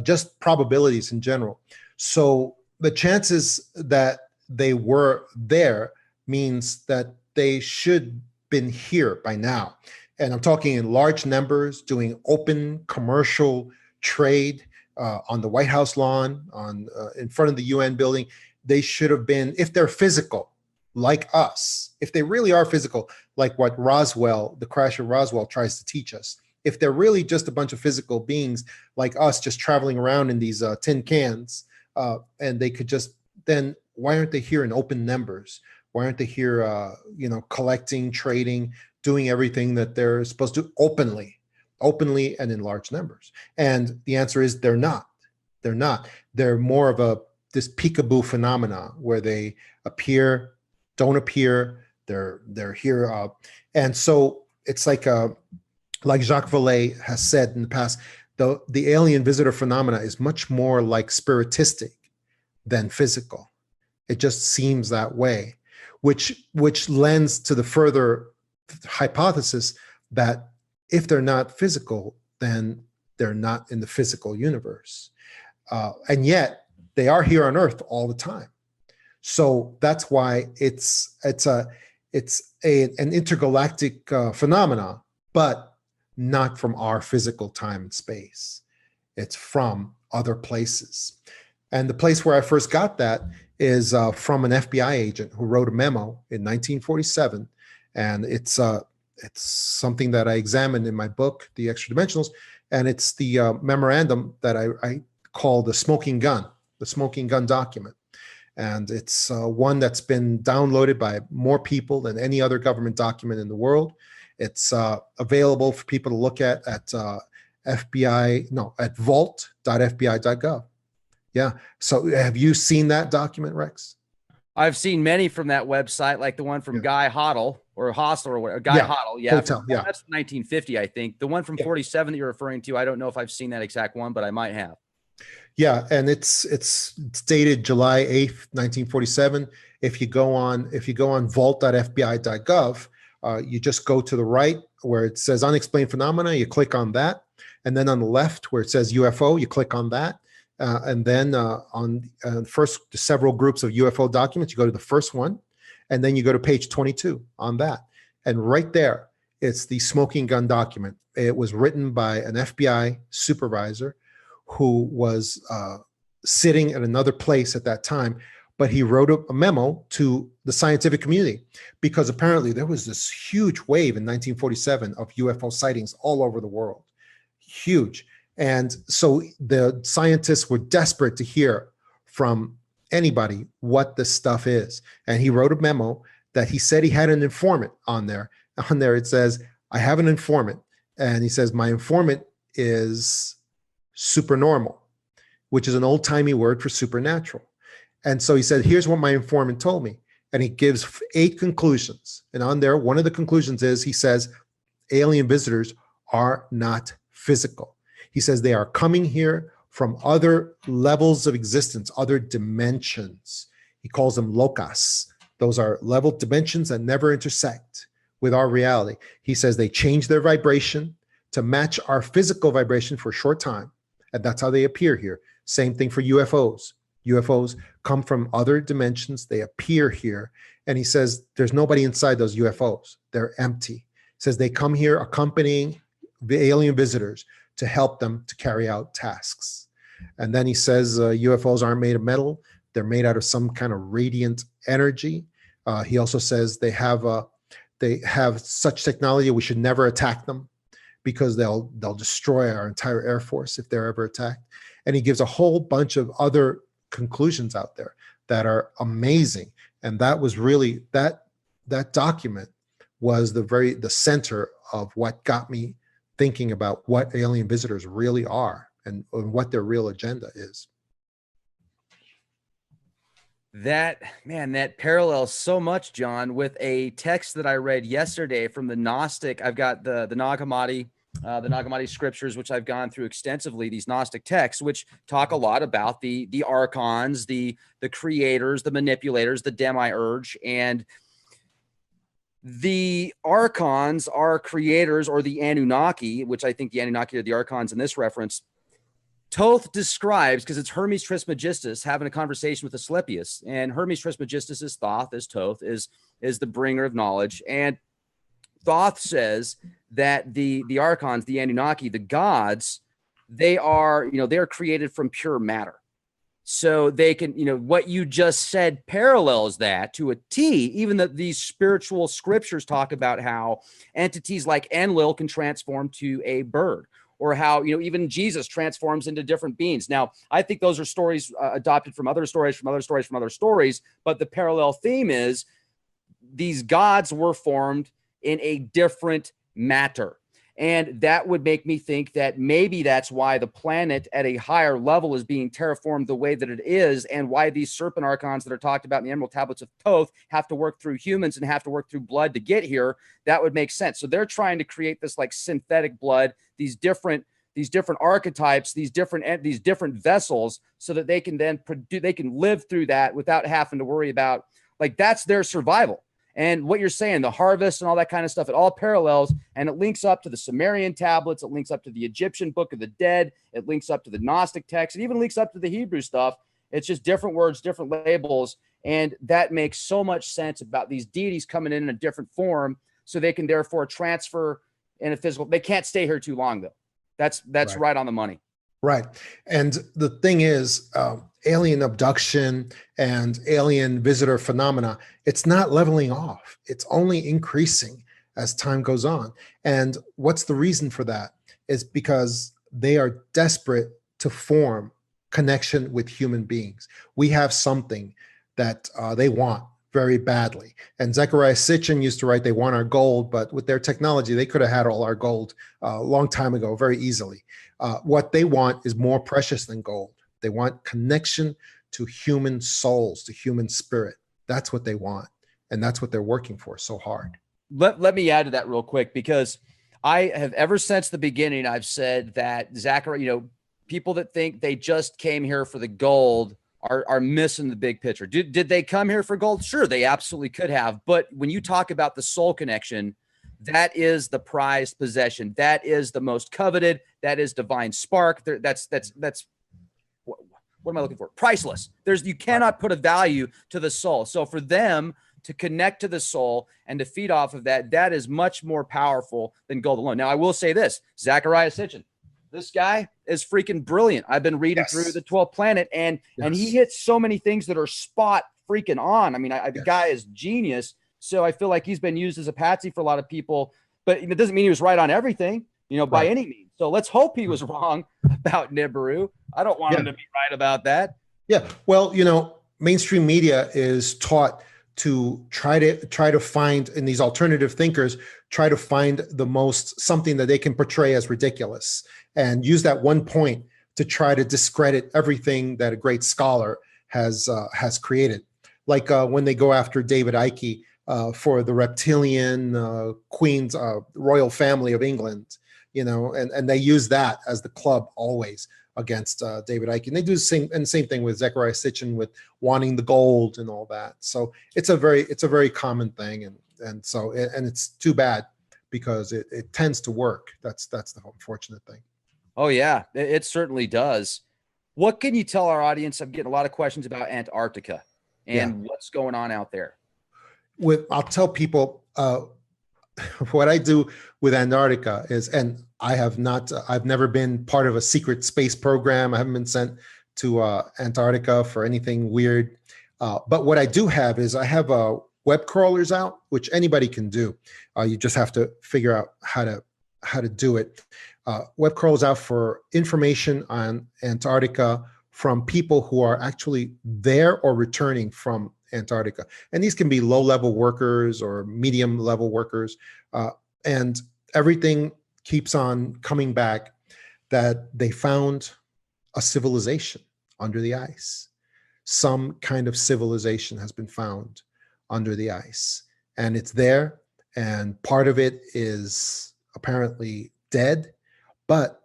just probabilities in general. So the chances that they were there means that they should been here by now. And I'm talking in large numbers, doing open commercial trade on the White House lawn, in front of the UN building. They should have been, if they're physical, like us, if they really are physical, like what the crash of Roswell tries to teach us, if they're really just a bunch of physical beings like us, just traveling around in these tin cans, and they could just, then why aren't they here in open numbers? Why aren't they here, collecting, trading, doing everything that they're supposed to openly and in large numbers? And the answer is they're not. They're not. They're more of this peekaboo phenomena where they appear, don't appear. They're here, and so it's like Jacques Vallée has said in the past, the alien visitor phenomena is much more like spiritistic than physical. It just seems that way, which lends to the further hypothesis that if they're not physical, then they're not in the physical universe, and yet they are here on Earth all the time. So that's why it's an intergalactic phenomena, but not from our physical time and space. It's from other places. And the place where I first got that is from an FBI agent who wrote a memo in 1947. And it's something that I examined in my book, The Extra Dimensionals. And it's the memorandum that I call the smoking gun document. And it's one that's been downloaded by more people than any other government document in the world. It's available for people to look at vault.fbi.gov. Yeah. So have you seen that document, Rex? I've seen many from that website, like the one from Guy Hoddle or Hostel or whatever. Hoddle. Yeah. Hotel, yeah. That's 1950, I think. The one from 47 that you're referring to, I don't know if I've seen that exact one, but I might have. Yeah, and it's dated July 8th, 1947. If you go on vault.fbi.gov, you just go to the right where it says unexplained phenomena, you click on that. And then on the left where it says UFO, you click on that. And then on first several groups of UFO documents, you go to the first one, and then you go to page 22 on that. And right there, it's the smoking gun document. It was written by an FBI supervisor who was sitting at another place at that time, but he wrote a memo to the scientific community because apparently there was this huge wave in 1947 of UFO sightings all over the world. Huge. And so the scientists were desperate to hear from anybody what this stuff is. And he wrote a memo that he said he had an informant on there. On there it says, I have an informant. And he says, my informant is supernormal, which is an old-timey word for supernatural. And so he said, here's what my informant told me. And he gives 8 conclusions. And on there, one of the conclusions is, he says, alien visitors are not physical. He says they are coming here from other levels of existence, other dimensions. He calls them locus. Those are level dimensions that never intersect with our reality. He says they change their vibration to match our physical vibration for a short time. And that's how they appear here. Same thing for UFOs. UFOs come from other dimensions. They appear here. And he says there's nobody inside those UFOs. They're empty. He says they come here accompanying the alien visitors to help them to carry out tasks. And then he says UFOs aren't made of metal. They're made out of some kind of radiant energy. He also says they have such technology we should never attack them because they'll destroy our entire Air Force if they're ever attacked. And he gives a whole bunch of other conclusions out there that are amazing. And that was really, that document was the center of what got me thinking about what alien visitors really are and what their real agenda is. That parallels so much, John, with a text that I read yesterday from the Gnostic. I've got the Nag Hammadi scriptures, which I've gone through extensively, these Gnostic texts, which talk a lot about the archons, the creators, the manipulators, the demiurge, and the archons are creators, or the Anunnaki, which I think the Anunnaki are the archons in this reference. Thoth describes, because it's Hermes Trismegistus having a conversation with Asclepius, and Hermes Trismegistus is Thoth, is Thoth, is the bringer of knowledge. And Thoth says that the archons, the Anunnaki, the gods, they're created from pure matter. So they can, what you just said parallels that to a T, even that these spiritual scriptures talk about how entities like Enlil can transform to a bird, or how, even Jesus transforms into different beings. Now, I think those are stories adopted from other stories, but the parallel theme is these gods were formed in a different matter. And that would make me think that maybe that's why the planet at a higher level is being terraformed the way that it is, and why these serpent archons that are talked about in the Emerald Tablets of Thoth have to work through humans and have to work through blood to get here. That would make sense. So they're trying to create this like synthetic blood, these different archetypes, these different vessels, so that they can then they can live through that without having to worry about, like, that's their survival. And what you're saying, the harvest and all that kind of stuff, it all parallels, and it links up to the Sumerian tablets. It links up to the Egyptian Book of the Dead. It links up to the Gnostic text. It even links up to the Hebrew stuff. It's just different words, different labels. And that makes so much sense about these deities coming in a different form, so they can therefore transfer in a physical. They can't stay here too long, though. That's right on the money. Right. And the thing is, alien abduction and alien visitor phenomena, it's not leveling off. It's only increasing as time goes on. And what's the reason for that? Is because they are desperate to form connection with human beings. We have something that they want very badly. And Zecharia Sitchin used to write, they want our gold, but with their technology, they could have had all our gold a long time ago, very easily. What they want is more precious than gold. They want connection to human souls, to human spirit. That's what they want. And that's what they're working for so hard. Let me add to that real quick, because I have, ever since the beginning, I've said that Zecharia, people that think they just came here for the gold are missing the big picture. Did they come here for gold? Sure, they absolutely could have. But when you talk about the soul connection, that is the prized possession. That is the most coveted. That is divine spark. That's what am I looking for? Priceless. You cannot put a value to the soul. So for them to connect to the soul and to feed off of that, that is much more powerful than gold alone. Now, I will say this, Zecharia Sitchin, this guy is freaking brilliant. I've been reading through the 12th Planet, and he hits so many things that are spot freaking on. I mean, the guy is genius. So I feel like he's been used as a patsy for a lot of people, but it doesn't mean he was right on everything, by any means. So let's hope he was wrong about Nibiru. I don't want him to be right about that. Yeah. Well, mainstream media is taught to try to find, in these alternative thinkers, try to find something that they can portray as ridiculous, and use that one point to try to discredit everything that a great scholar has created. Like when they go after David Icke for the reptilian Queen's royal family of England, and they use that as the club always against David Icke. And they do the same thing with Zecharia Sitchin with wanting the gold and all that. So it's a very common thing, and so it's too bad, because it tends to work. That's the unfortunate thing. Oh yeah, it certainly does. What can you tell our audience? I'm getting a lot of questions about Antarctica and what's going on out there. I'll tell people what I do with Antarctica is, and I've never been part of a secret space program. I haven't been sent to Antarctica for anything weird. But what I do have is I have web crawlers out, which anybody can do. You just have to figure out how to how to do it. Web crawls out for information on Antarctica from people who are actually there or returning from Antarctica. And these can be low-level workers or medium-level workers. And everything keeps on coming back that they found a civilization under the ice. Some kind of civilization has been found under the ice. And it's there, and part of it is apparently dead. But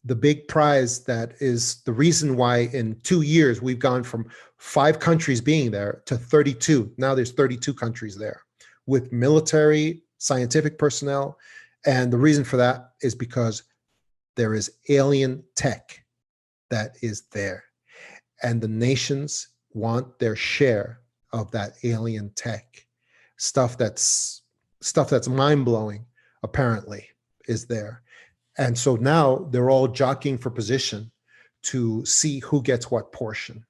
the big prize that is the reason why in 2 years we've gone from 5 countries being there to 32. Now there's 32 countries there with military, scientific personnel. And the reason for that is because there is alien tech that is there. And the nations want their share of that alien tech. Stuff that's mind-blowing, apparently, is there. And so now they're all jockeying for position to see who gets what portion.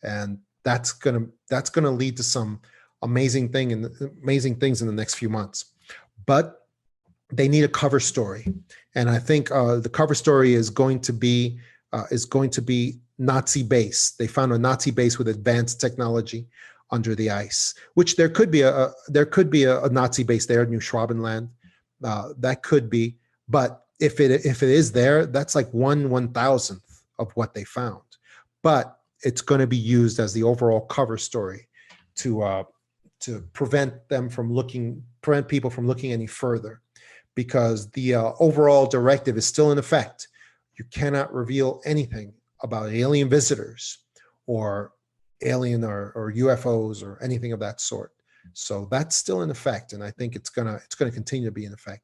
And that's gonna lead to some amazing things in the next few months. But they need a cover story. And I think the cover story is going to be Nazi base. They found a Nazi base with advanced technology under the ice, which there could be a Nazi base there, New Schwabenland. That could be, but if it is there, that's like 1/1000th of what they found. But it's going to be used as the overall cover story to prevent people from looking any further, because the overall directive is still in effect. You cannot reveal anything about alien visitors or alien or UFOs or anything of that sort. So that's still in effect, and I think it's gonna continue to be in effect.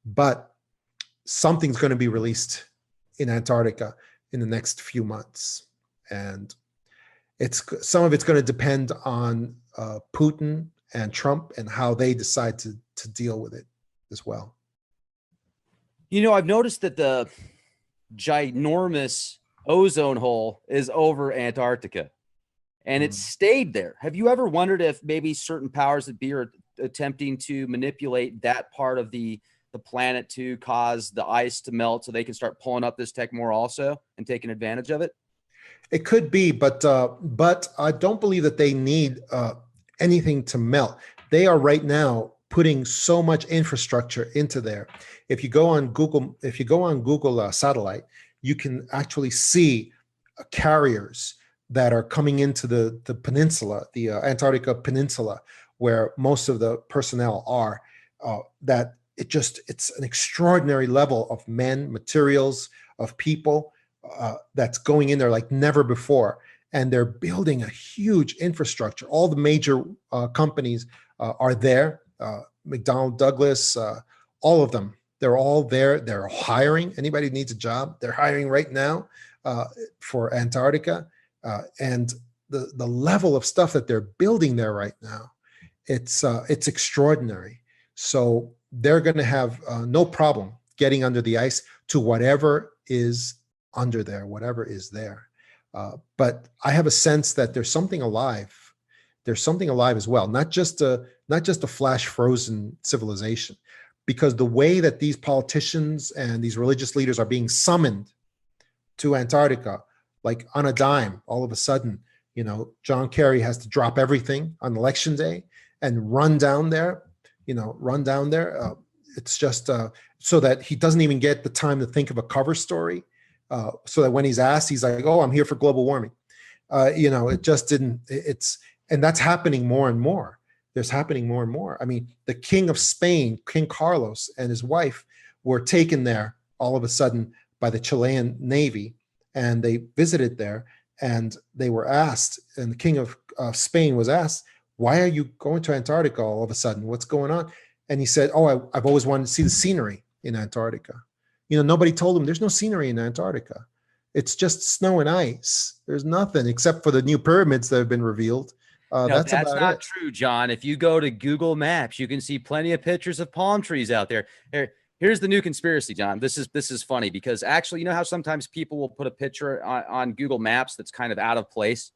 But something's going to be released in Antarctica in the next few months, and some of it's going to depend on Putin and Trump and how they decide to deal with it as well. You know, I've noticed that the ginormous ozone hole is over Antarctica, and it's stayed there. Have you ever wondered if maybe certain powers that be are attempting to manipulate that part of the planet to cause the ice to melt so they can start pulling up this tech more also and taking advantage of it? It could be, but I don't believe that they need anything to melt. They are right now putting so much infrastructure into there. If you go on Google satellite, you can actually see carriers that are coming into the peninsula, the Antarctica Peninsula, where most of the personnel are. That it's an extraordinary level of men, materials, of people that's going in there like never before. And they're building a huge infrastructure. All the major companies are there. McDonnell Douglas, all of them. They're all there. They're hiring. Anybody who needs a job, they're hiring right now for Antarctica. And the level of stuff that they're building there right now, it's extraordinary. So they're going to have no problem getting under the ice to whatever is under there, whatever is there. But I have a sense that there's something alive. There's something alive as well, not just a flash frozen civilization, because the way that these politicians and these religious leaders are being summoned to Antarctica, like on a dime, all of a sudden, John Kerry has to drop everything on election day and run down there. It's just so that he doesn't even get the time to think of a cover story. So that when he's asked, he's like, "Oh, I'm here for global warming." It just didn't. And that's happening more and more. There's happening more and more. I mean, the King of Spain, King Carlos, and his wife were taken there all of a sudden by the Chilean Navy, and they visited there, and they were asked, and the King of Spain was asked, "Why are you going to Antarctica all of a sudden? What's going on?" And he said, "Oh, I've always wanted to see the scenery in Antarctica." Nobody told him there's no scenery in Antarctica. It's just snow and ice. There's nothing except for the new pyramids that have been revealed. That's not true, John. If you go to Google Maps, you can see plenty of pictures of palm trees out there. Here's the new conspiracy, John. This is funny because actually, you know how sometimes people will put a picture on Google Maps that's kind of out of place?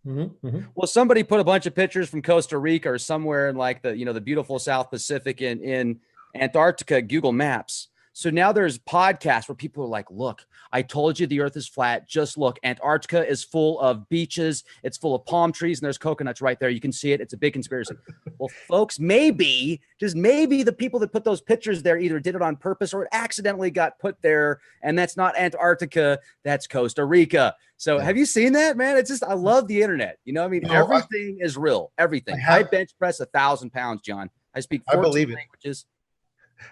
Mm-hmm, mm-hmm. Well, somebody put a bunch of pictures from Costa Rica or somewhere in like the beautiful South Pacific in Antarctica, Google Maps. So now there's podcasts where people are like, look, I told you the earth is flat. Just look, Antarctica is full of beaches. It's full of palm trees and there's coconuts right there. You can see it. It's a big conspiracy. Well, folks, maybe, just maybe the people that put those pictures there either did it on purpose or it accidentally got put there. And that's not Antarctica. That's Costa Rica. So have you seen that, man? It's just, I love the internet. You know, I mean, everything is real. Everything. I bench press 1,000 pounds, John. I speak 14 languages.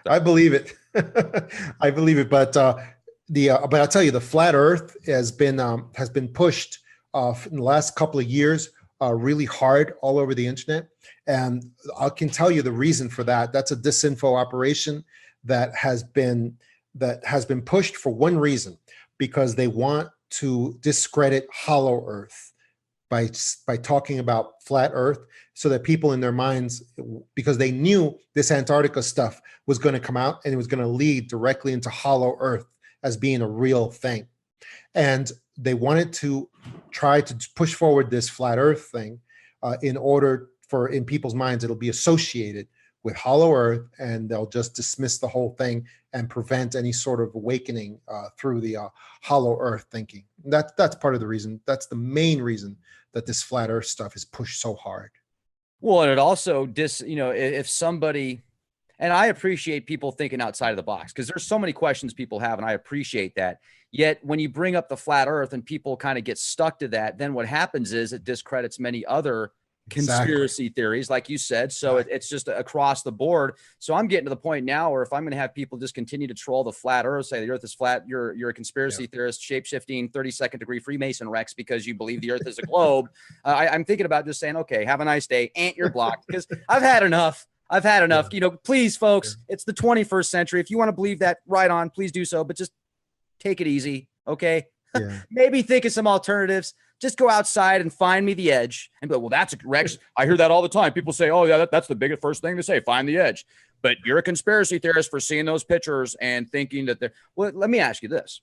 I believe it. I believe it. But but I'll tell you, the flat Earth has been pushed in the last couple of years really hard all over the internet, and I can tell you the reason for that. That's a disinfo operation that has been pushed for one reason, because they want to discredit hollow Earth by talking about flat Earth, so that people in their minds, because they knew this Antarctica stuff was going to come out and it was going to lead directly into hollow Earth as being a real thing. And they wanted to try to push forward this flat Earth thing in order for, in people's minds, it'll be associated with hollow Earth, and they'll just dismiss the whole thing and prevent any sort of awakening through the hollow Earth thinking. That's part of the reason. That's the main reason that this flat Earth stuff is pushed so hard. Well, and it also if somebody, and I appreciate people thinking outside of the box, because there's so many questions people have, and I appreciate that. Yet when you bring up the flat Earth and people kind of get stuck to that, then what happens is it discredits many other conspiracy theories, like you said. So it's just across the board. So I'm getting to the point now where if I'm going to have people just continue to troll the flat Earth, say the Earth is flat, you're a conspiracy theorist, shape-shifting 32nd degree Freemason Rex because you believe the Earth is a globe. I'm thinking about just saying, okay, have a nice day, you're blocked, because I've had enough. You know, please, folks, it's the 21st century. If you want to believe that, right on, please do so, but just take it easy, okay? Maybe think of some alternatives. Just go outside and find me the edge. And be like, well, that's a Rex. I hear that all the time. People say, oh, yeah, that's the biggest first thing to say, find the edge. But you're a conspiracy theorist for seeing those pictures and thinking that they're, well, let me ask you this.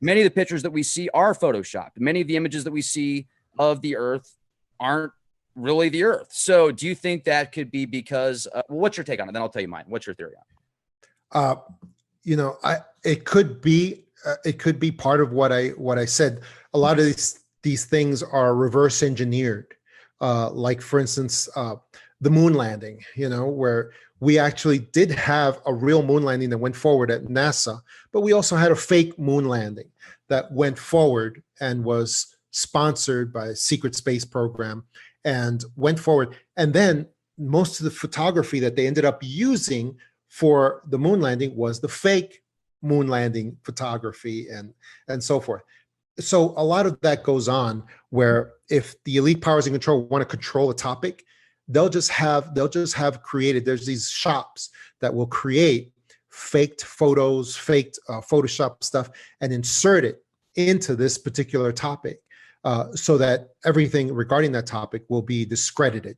Many of the pictures that we see are photoshopped. Many of the images that we see of the Earth aren't really the Earth. So do you think that could be because, what's your take on it? Then I'll tell you mine. What's your theory on it? You know, it could be part of what I said. A lot of these things are reverse engineered. Like, for instance, the moon landing, you know, where we actually did have a real moon landing that went forward at NASA, but we also had a fake moon landing that went forward and was sponsored by a secret space program and went forward. And then most of the photography that they ended up using for the moon landing was the fake moon landing photography and so forth. So a lot of that goes on, where if the elite powers in control want to control a topic, they'll just have created, there's these shops that will create faked photos, faked Photoshop stuff, and insert it into this particular topic so that everything regarding that topic will be discredited.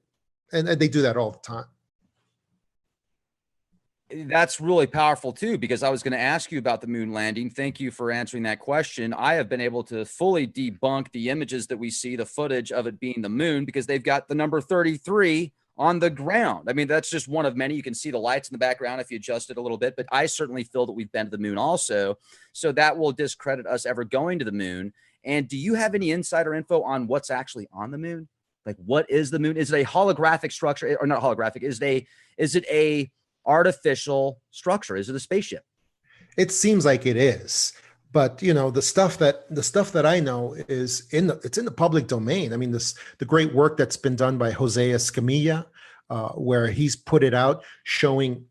And they do that all the time. That's really powerful too, because I was going to ask you about the moon landing. Thank you for answering that question. I have been able to fully debunk the images that we see, the footage of it being the moon, because they've got the number 33 on the ground. I mean, that's just one of many. You can see the lights in the background if you adjust it a little bit, but I certainly feel that we've been to the moon also. So that will discredit us ever going to the moon. And do you have any insider info on what's actually on the moon? Like, what is the moon? Is it a holographic structure, or not holographic? Is it a artificial structure? Is it a spaceship? It seems like it is, but you know, the stuff that I know is it's in the public domain. I mean, the great work that's been done by Jose Escamilla, where he's put it out showing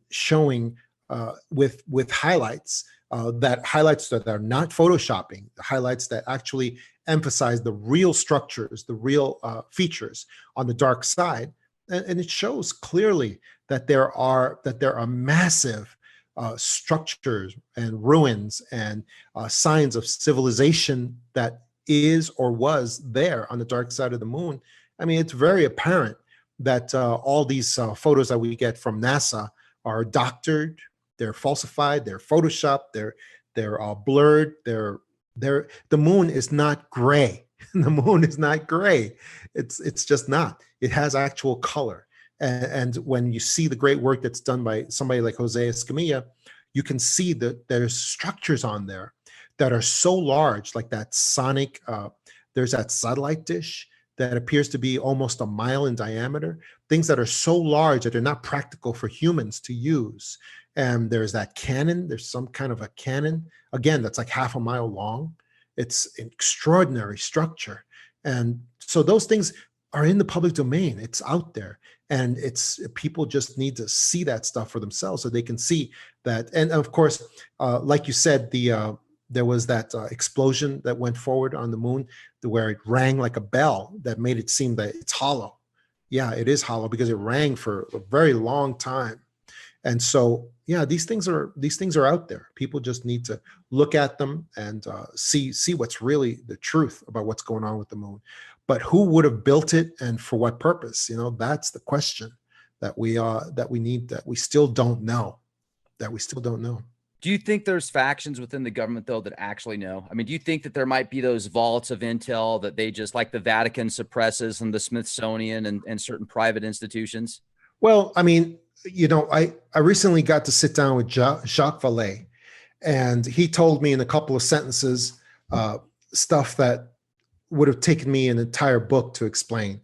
with highlights that are not photoshopping, the highlights that actually emphasize the real structures, the real features on the dark side. And it shows clearly that there are massive structures and ruins and signs of civilization that is or was there on the dark side of the moon. I mean, it's very apparent that all these photos that we get from NASA are doctored, they're falsified, they're photoshopped, they're blurred. The moon is not gray. The moon is not gray. It's just not. It has actual color. And when you see the great work that's done by somebody like Jose Escamilla, you can see that there's structures on there that are so large, like that sonic, there's that satellite dish that appears to be almost a mile in diameter, things that are so large that they're not practical for humans to use. And there's that cannon, there's some kind of a cannon, again, that's like half a mile long. It's an extraordinary structure. And so those things are in the public domain. It's out there. And it's people just need to see that stuff for themselves so they can see that. And of course, like you said, there was that explosion that went forward on the moon where it rang like a bell that made it seem that it's hollow. Yeah, it is hollow because it rang for a very long time. And so, yeah, these things are out there. People just need to look at them and see what's really the truth about what's going on with the moon. But who would have built it and for what purpose? You know, that's the question that we still don't know. Do you think there's factions within the government, though, that actually know? I mean, do you think that there might be those vaults of intel that they just, like the Vatican suppresses and the Smithsonian and certain private institutions? Well, I mean, you know, I recently got to sit down with Jacques Vallée, and he told me in a couple of sentences stuff that would have taken me an entire book to explain.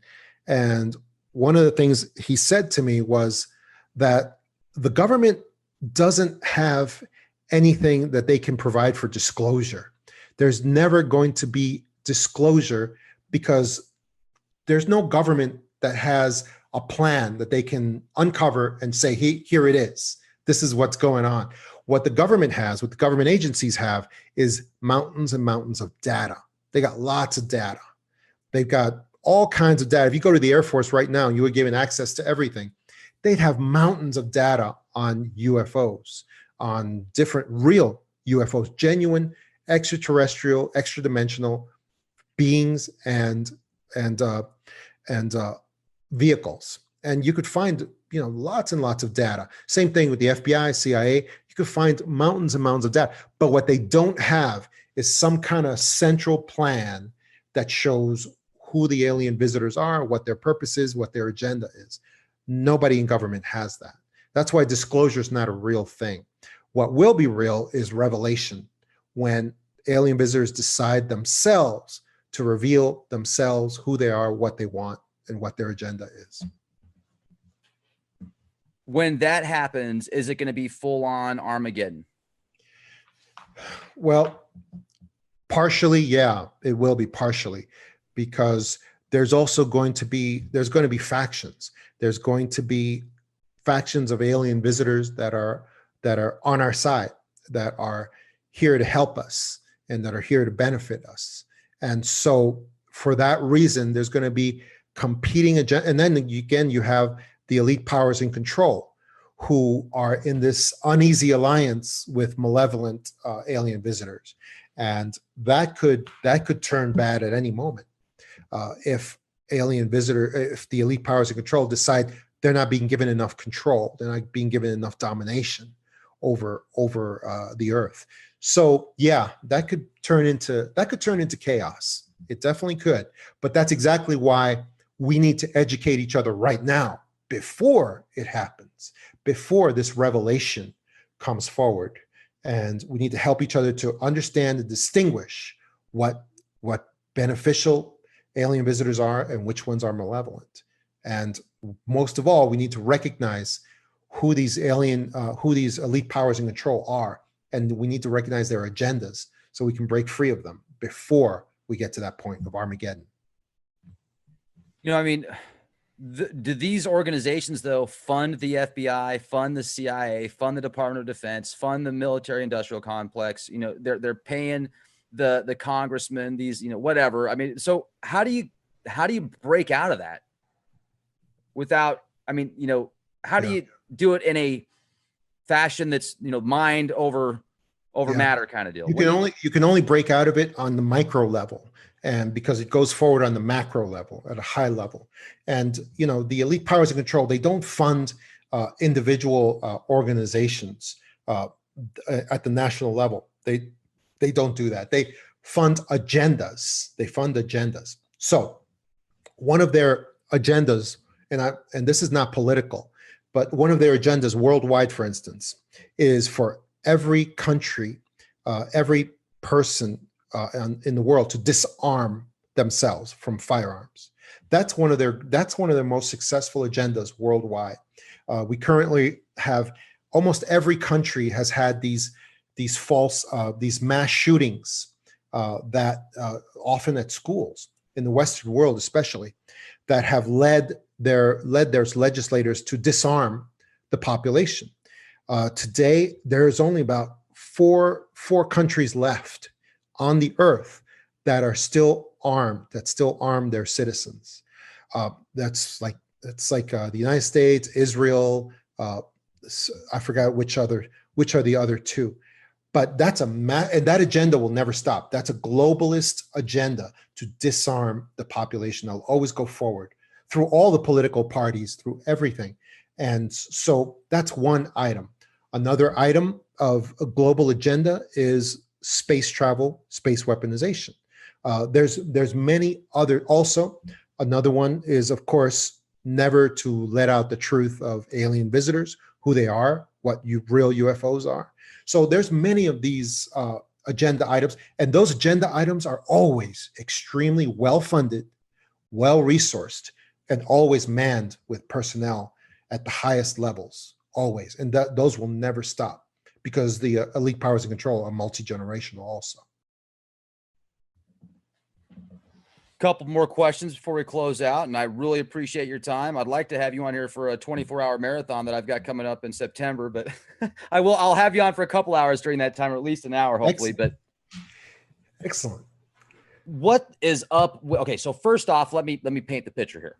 And one of the things he said to me was that the government doesn't have anything that they can provide for disclosure. There's never going to be disclosure because there's no government that has a plan that they can uncover and say, hey, here it is. This is what's going on. What the government has, what the government agencies have, is mountains and mountains of data. They got lots of data. They've got all kinds of data. If you go to the Air Force right now, you were given access to everything. They'd have mountains of data on UFOs, on different real UFOs, genuine extraterrestrial, extra-dimensional beings and vehicles. And you could find, you know, lots and lots of data. Same thing with the FBI, CIA. You could find mountains and mountains of data. But what they don't have is some kind of central plan that shows who the alien visitors are, what their purpose is, what their agenda is. Nobody in government has that. That's why disclosure is not a real thing. What will be real is revelation, when alien visitors decide themselves to reveal themselves, who they are, what they want, and what their agenda is. When that happens, is it going to be full-on Armageddon? Well, partially, yeah, it will be partially, because there's going to be factions. There's going to be factions of alien visitors that are on our side, that are here to help us and that are here to benefit us. And so for that reason, there's going to be competing agenda. And then again, you have the elite powers in control who are in this uneasy alliance with malevolent alien visitors. And that could turn bad at any moment. If the elite powers in control decide they're not being given enough control, they're not being given enough domination over the earth. So yeah, that could turn into chaos. It definitely could. But that's exactly why we need to educate each other right now, before it happens, before this revelation comes forward. And we need to help each other to understand and distinguish what beneficial alien visitors are and which ones are malevolent. And most of all, we need to recognize who these elite powers in control are. And we need to recognize their agendas so we can break free of them before we get to that point of Armageddon. You know, I mean, do these organizations, though, fund the FBI, fund the CIA, fund the Department of Defense, fund the military-industrial complex? You know, they're paying the congressmen, these, you know, whatever. I mean, so how do you break out of that without? I mean, you know, how do you do it in a fashion that's, you know, mind over matter kind of deal? You can only break out of it on the micro level. And because it goes forward on the macro level, at a high level. And, you know, the elite powers of control, they don't fund individual organizations at the national level. They don't do that. They fund agendas. So one of their agendas, and this is not political, but one of their agendas worldwide, for instance, is for every country, every person in the world to disarm themselves from firearms. That's one of their most successful agendas worldwide. We currently have almost every country has had these mass shootings that often at schools in the Western world, especially, that have led their legislators to disarm the population. Today, there is only about four countries left on the earth that are still armed, that still arm their citizens. That's like the United States, Israel. I forgot which are the other two, but and that agenda will never stop. That's a globalist agenda to disarm the population. They'll always go forward through all the political parties, through everything. And so that's one item. Another item of a global agenda is space travel, space weaponization. There's many other. Also, another one is, of course, never to let out the truth of alien visitors, who they are, what real UFOs are. So there's many of these agenda items, and those agenda items are always extremely well-funded, well-resourced, and always manned with personnel at the highest levels, always. And those will never stop because the elite powers in control are multi-generational also. Couple more questions before we close out, and I really appreciate your time. I'd like to have you on here for a 24-hour marathon that I've got coming up in September, but I'll have you on for a couple hours during that time, or at least an hour, hopefully. Excellent. But excellent. What is up? Okay, so first off, let me paint the picture here.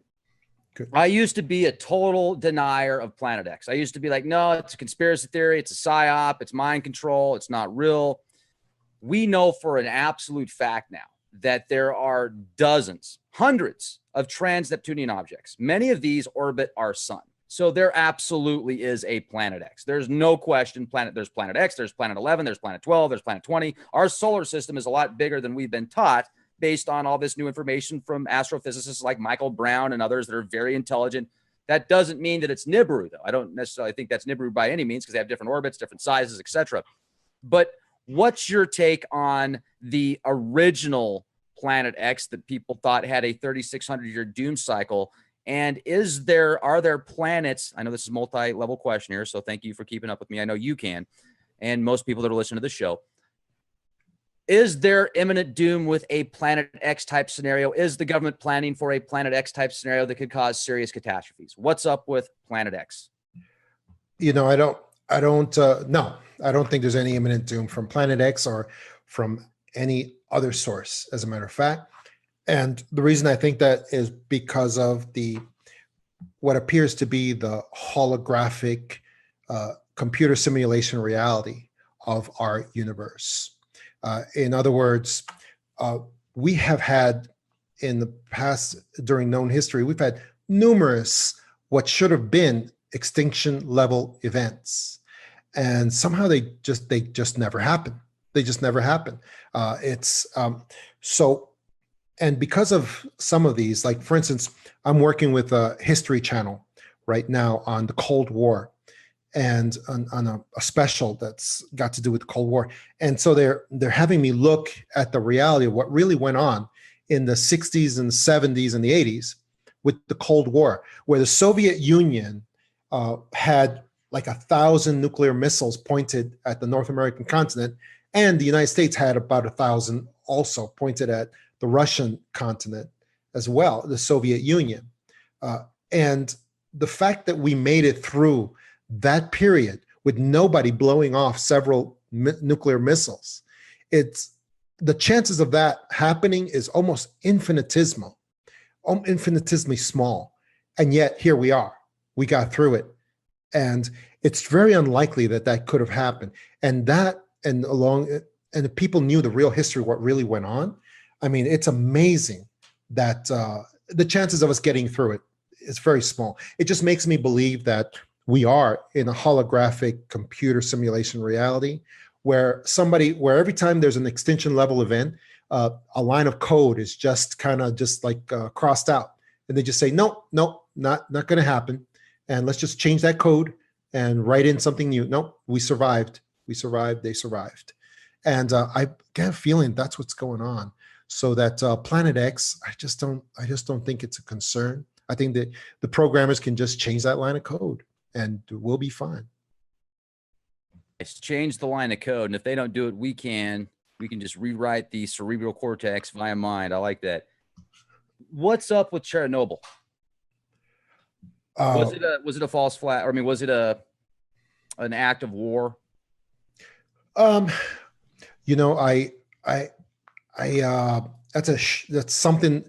Good. I used to be a total denier of Planet X. I used to be like, no, it's a conspiracy theory, it's a psyop, it's mind control, it's not real. We know for an absolute fact now that there are dozens, hundreds of trans-Neptunian objects. Many of these orbit our sun. So there absolutely is a Planet X. There's no question. There's Planet X, there's Planet 11, there's Planet 12, there's Planet 20. Our solar system is a lot bigger than we've been taught based on all this new information from astrophysicists like Michael Brown and others that are very intelligent. That doesn't mean that it's Nibiru, though. I don't necessarily think that's Nibiru by any means because they have different orbits, different sizes, etc. But what's your take on the original Planet X that people thought had a 3,600-year doom cycle? And are there planets? I know this is a multi-level question here, so thank you for keeping up with me. I know you can, and most people that are listening to the show. Is there imminent doom with a Planet X type scenario? Is the government planning for a Planet X type scenario that could cause serious catastrophes? What's up with Planet X? I don't think there's any imminent doom from Planet X or from any other source, as a matter of fact. And the reason I think that is because of what appears to be the holographic computer simulation reality of our universe. In other words, we have had in the past, during known history, we've had numerous what should have been extinction level events, and somehow they just never happen. They just never happen. And because of some of these, like for instance, I'm working with a History Channel right now on the Cold War, and on a special that's got to do with the Cold War. And so they're having me look at the reality of what really went on in the 60s and 70s and the 80s with the Cold War, where the Soviet Union had like 1,000 nuclear missiles pointed at the North American continent, and the United States had about 1,000 also pointed at the Russian continent as well, the Soviet Union. And the fact that we made it through that period with nobody blowing off several nuclear missiles, the chances of that happening is almost infinitesimally small. And yet here we are, we got through it. And it's very unlikely that could have happened. And if people knew the real history, what really went on, I mean, it's amazing that the chances of us getting through it is very small. It just makes me believe that we are in a holographic computer simulation reality where every time there's an extinction level event, a line of code is just kind of crossed out. And they just say, no, not going to happen. And let's just change that code and write in something new. Nope, we survived. We survived. They survived. And I get a feeling that's what's going on. So that Planet X, I just don't think it's a concern. I think that the programmers can just change that line of code and we'll be fine. It's change the line of code. And if they don't do it, we can just rewrite the cerebral cortex via mind. I like that. What's up with Chernobyl? Was it a false flag? Or, I mean, was it an act of war? You know, that's something.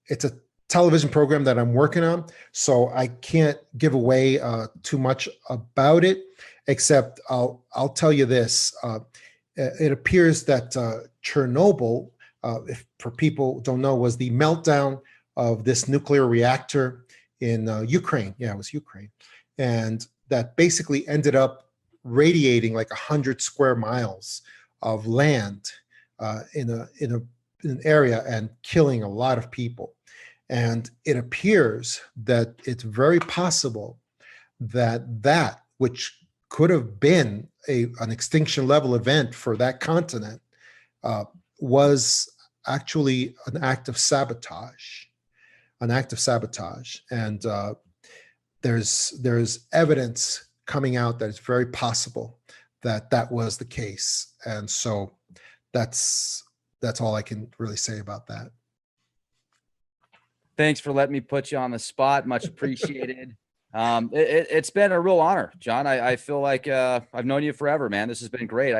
It's a television program that I'm working on, so I can't give away too much about it. Except I'll tell you this: it appears that Chernobyl, if for people who don't know, was the meltdown of this nuclear reactor in Ukraine. Yeah, it was Ukraine, and that basically ended up radiating like 100 square miles of land in an area and killing a lot of people. And it appears that it's very possible that which could have been an extinction level event for that continent was actually an act of sabotage. And there's evidence coming out that it's very possible that was the case. And so that's all I can really say about that. Thanks for letting me put you on the spot. Much appreciated. It's been a real honor, John. I feel like I've known you forever, man. This has been great.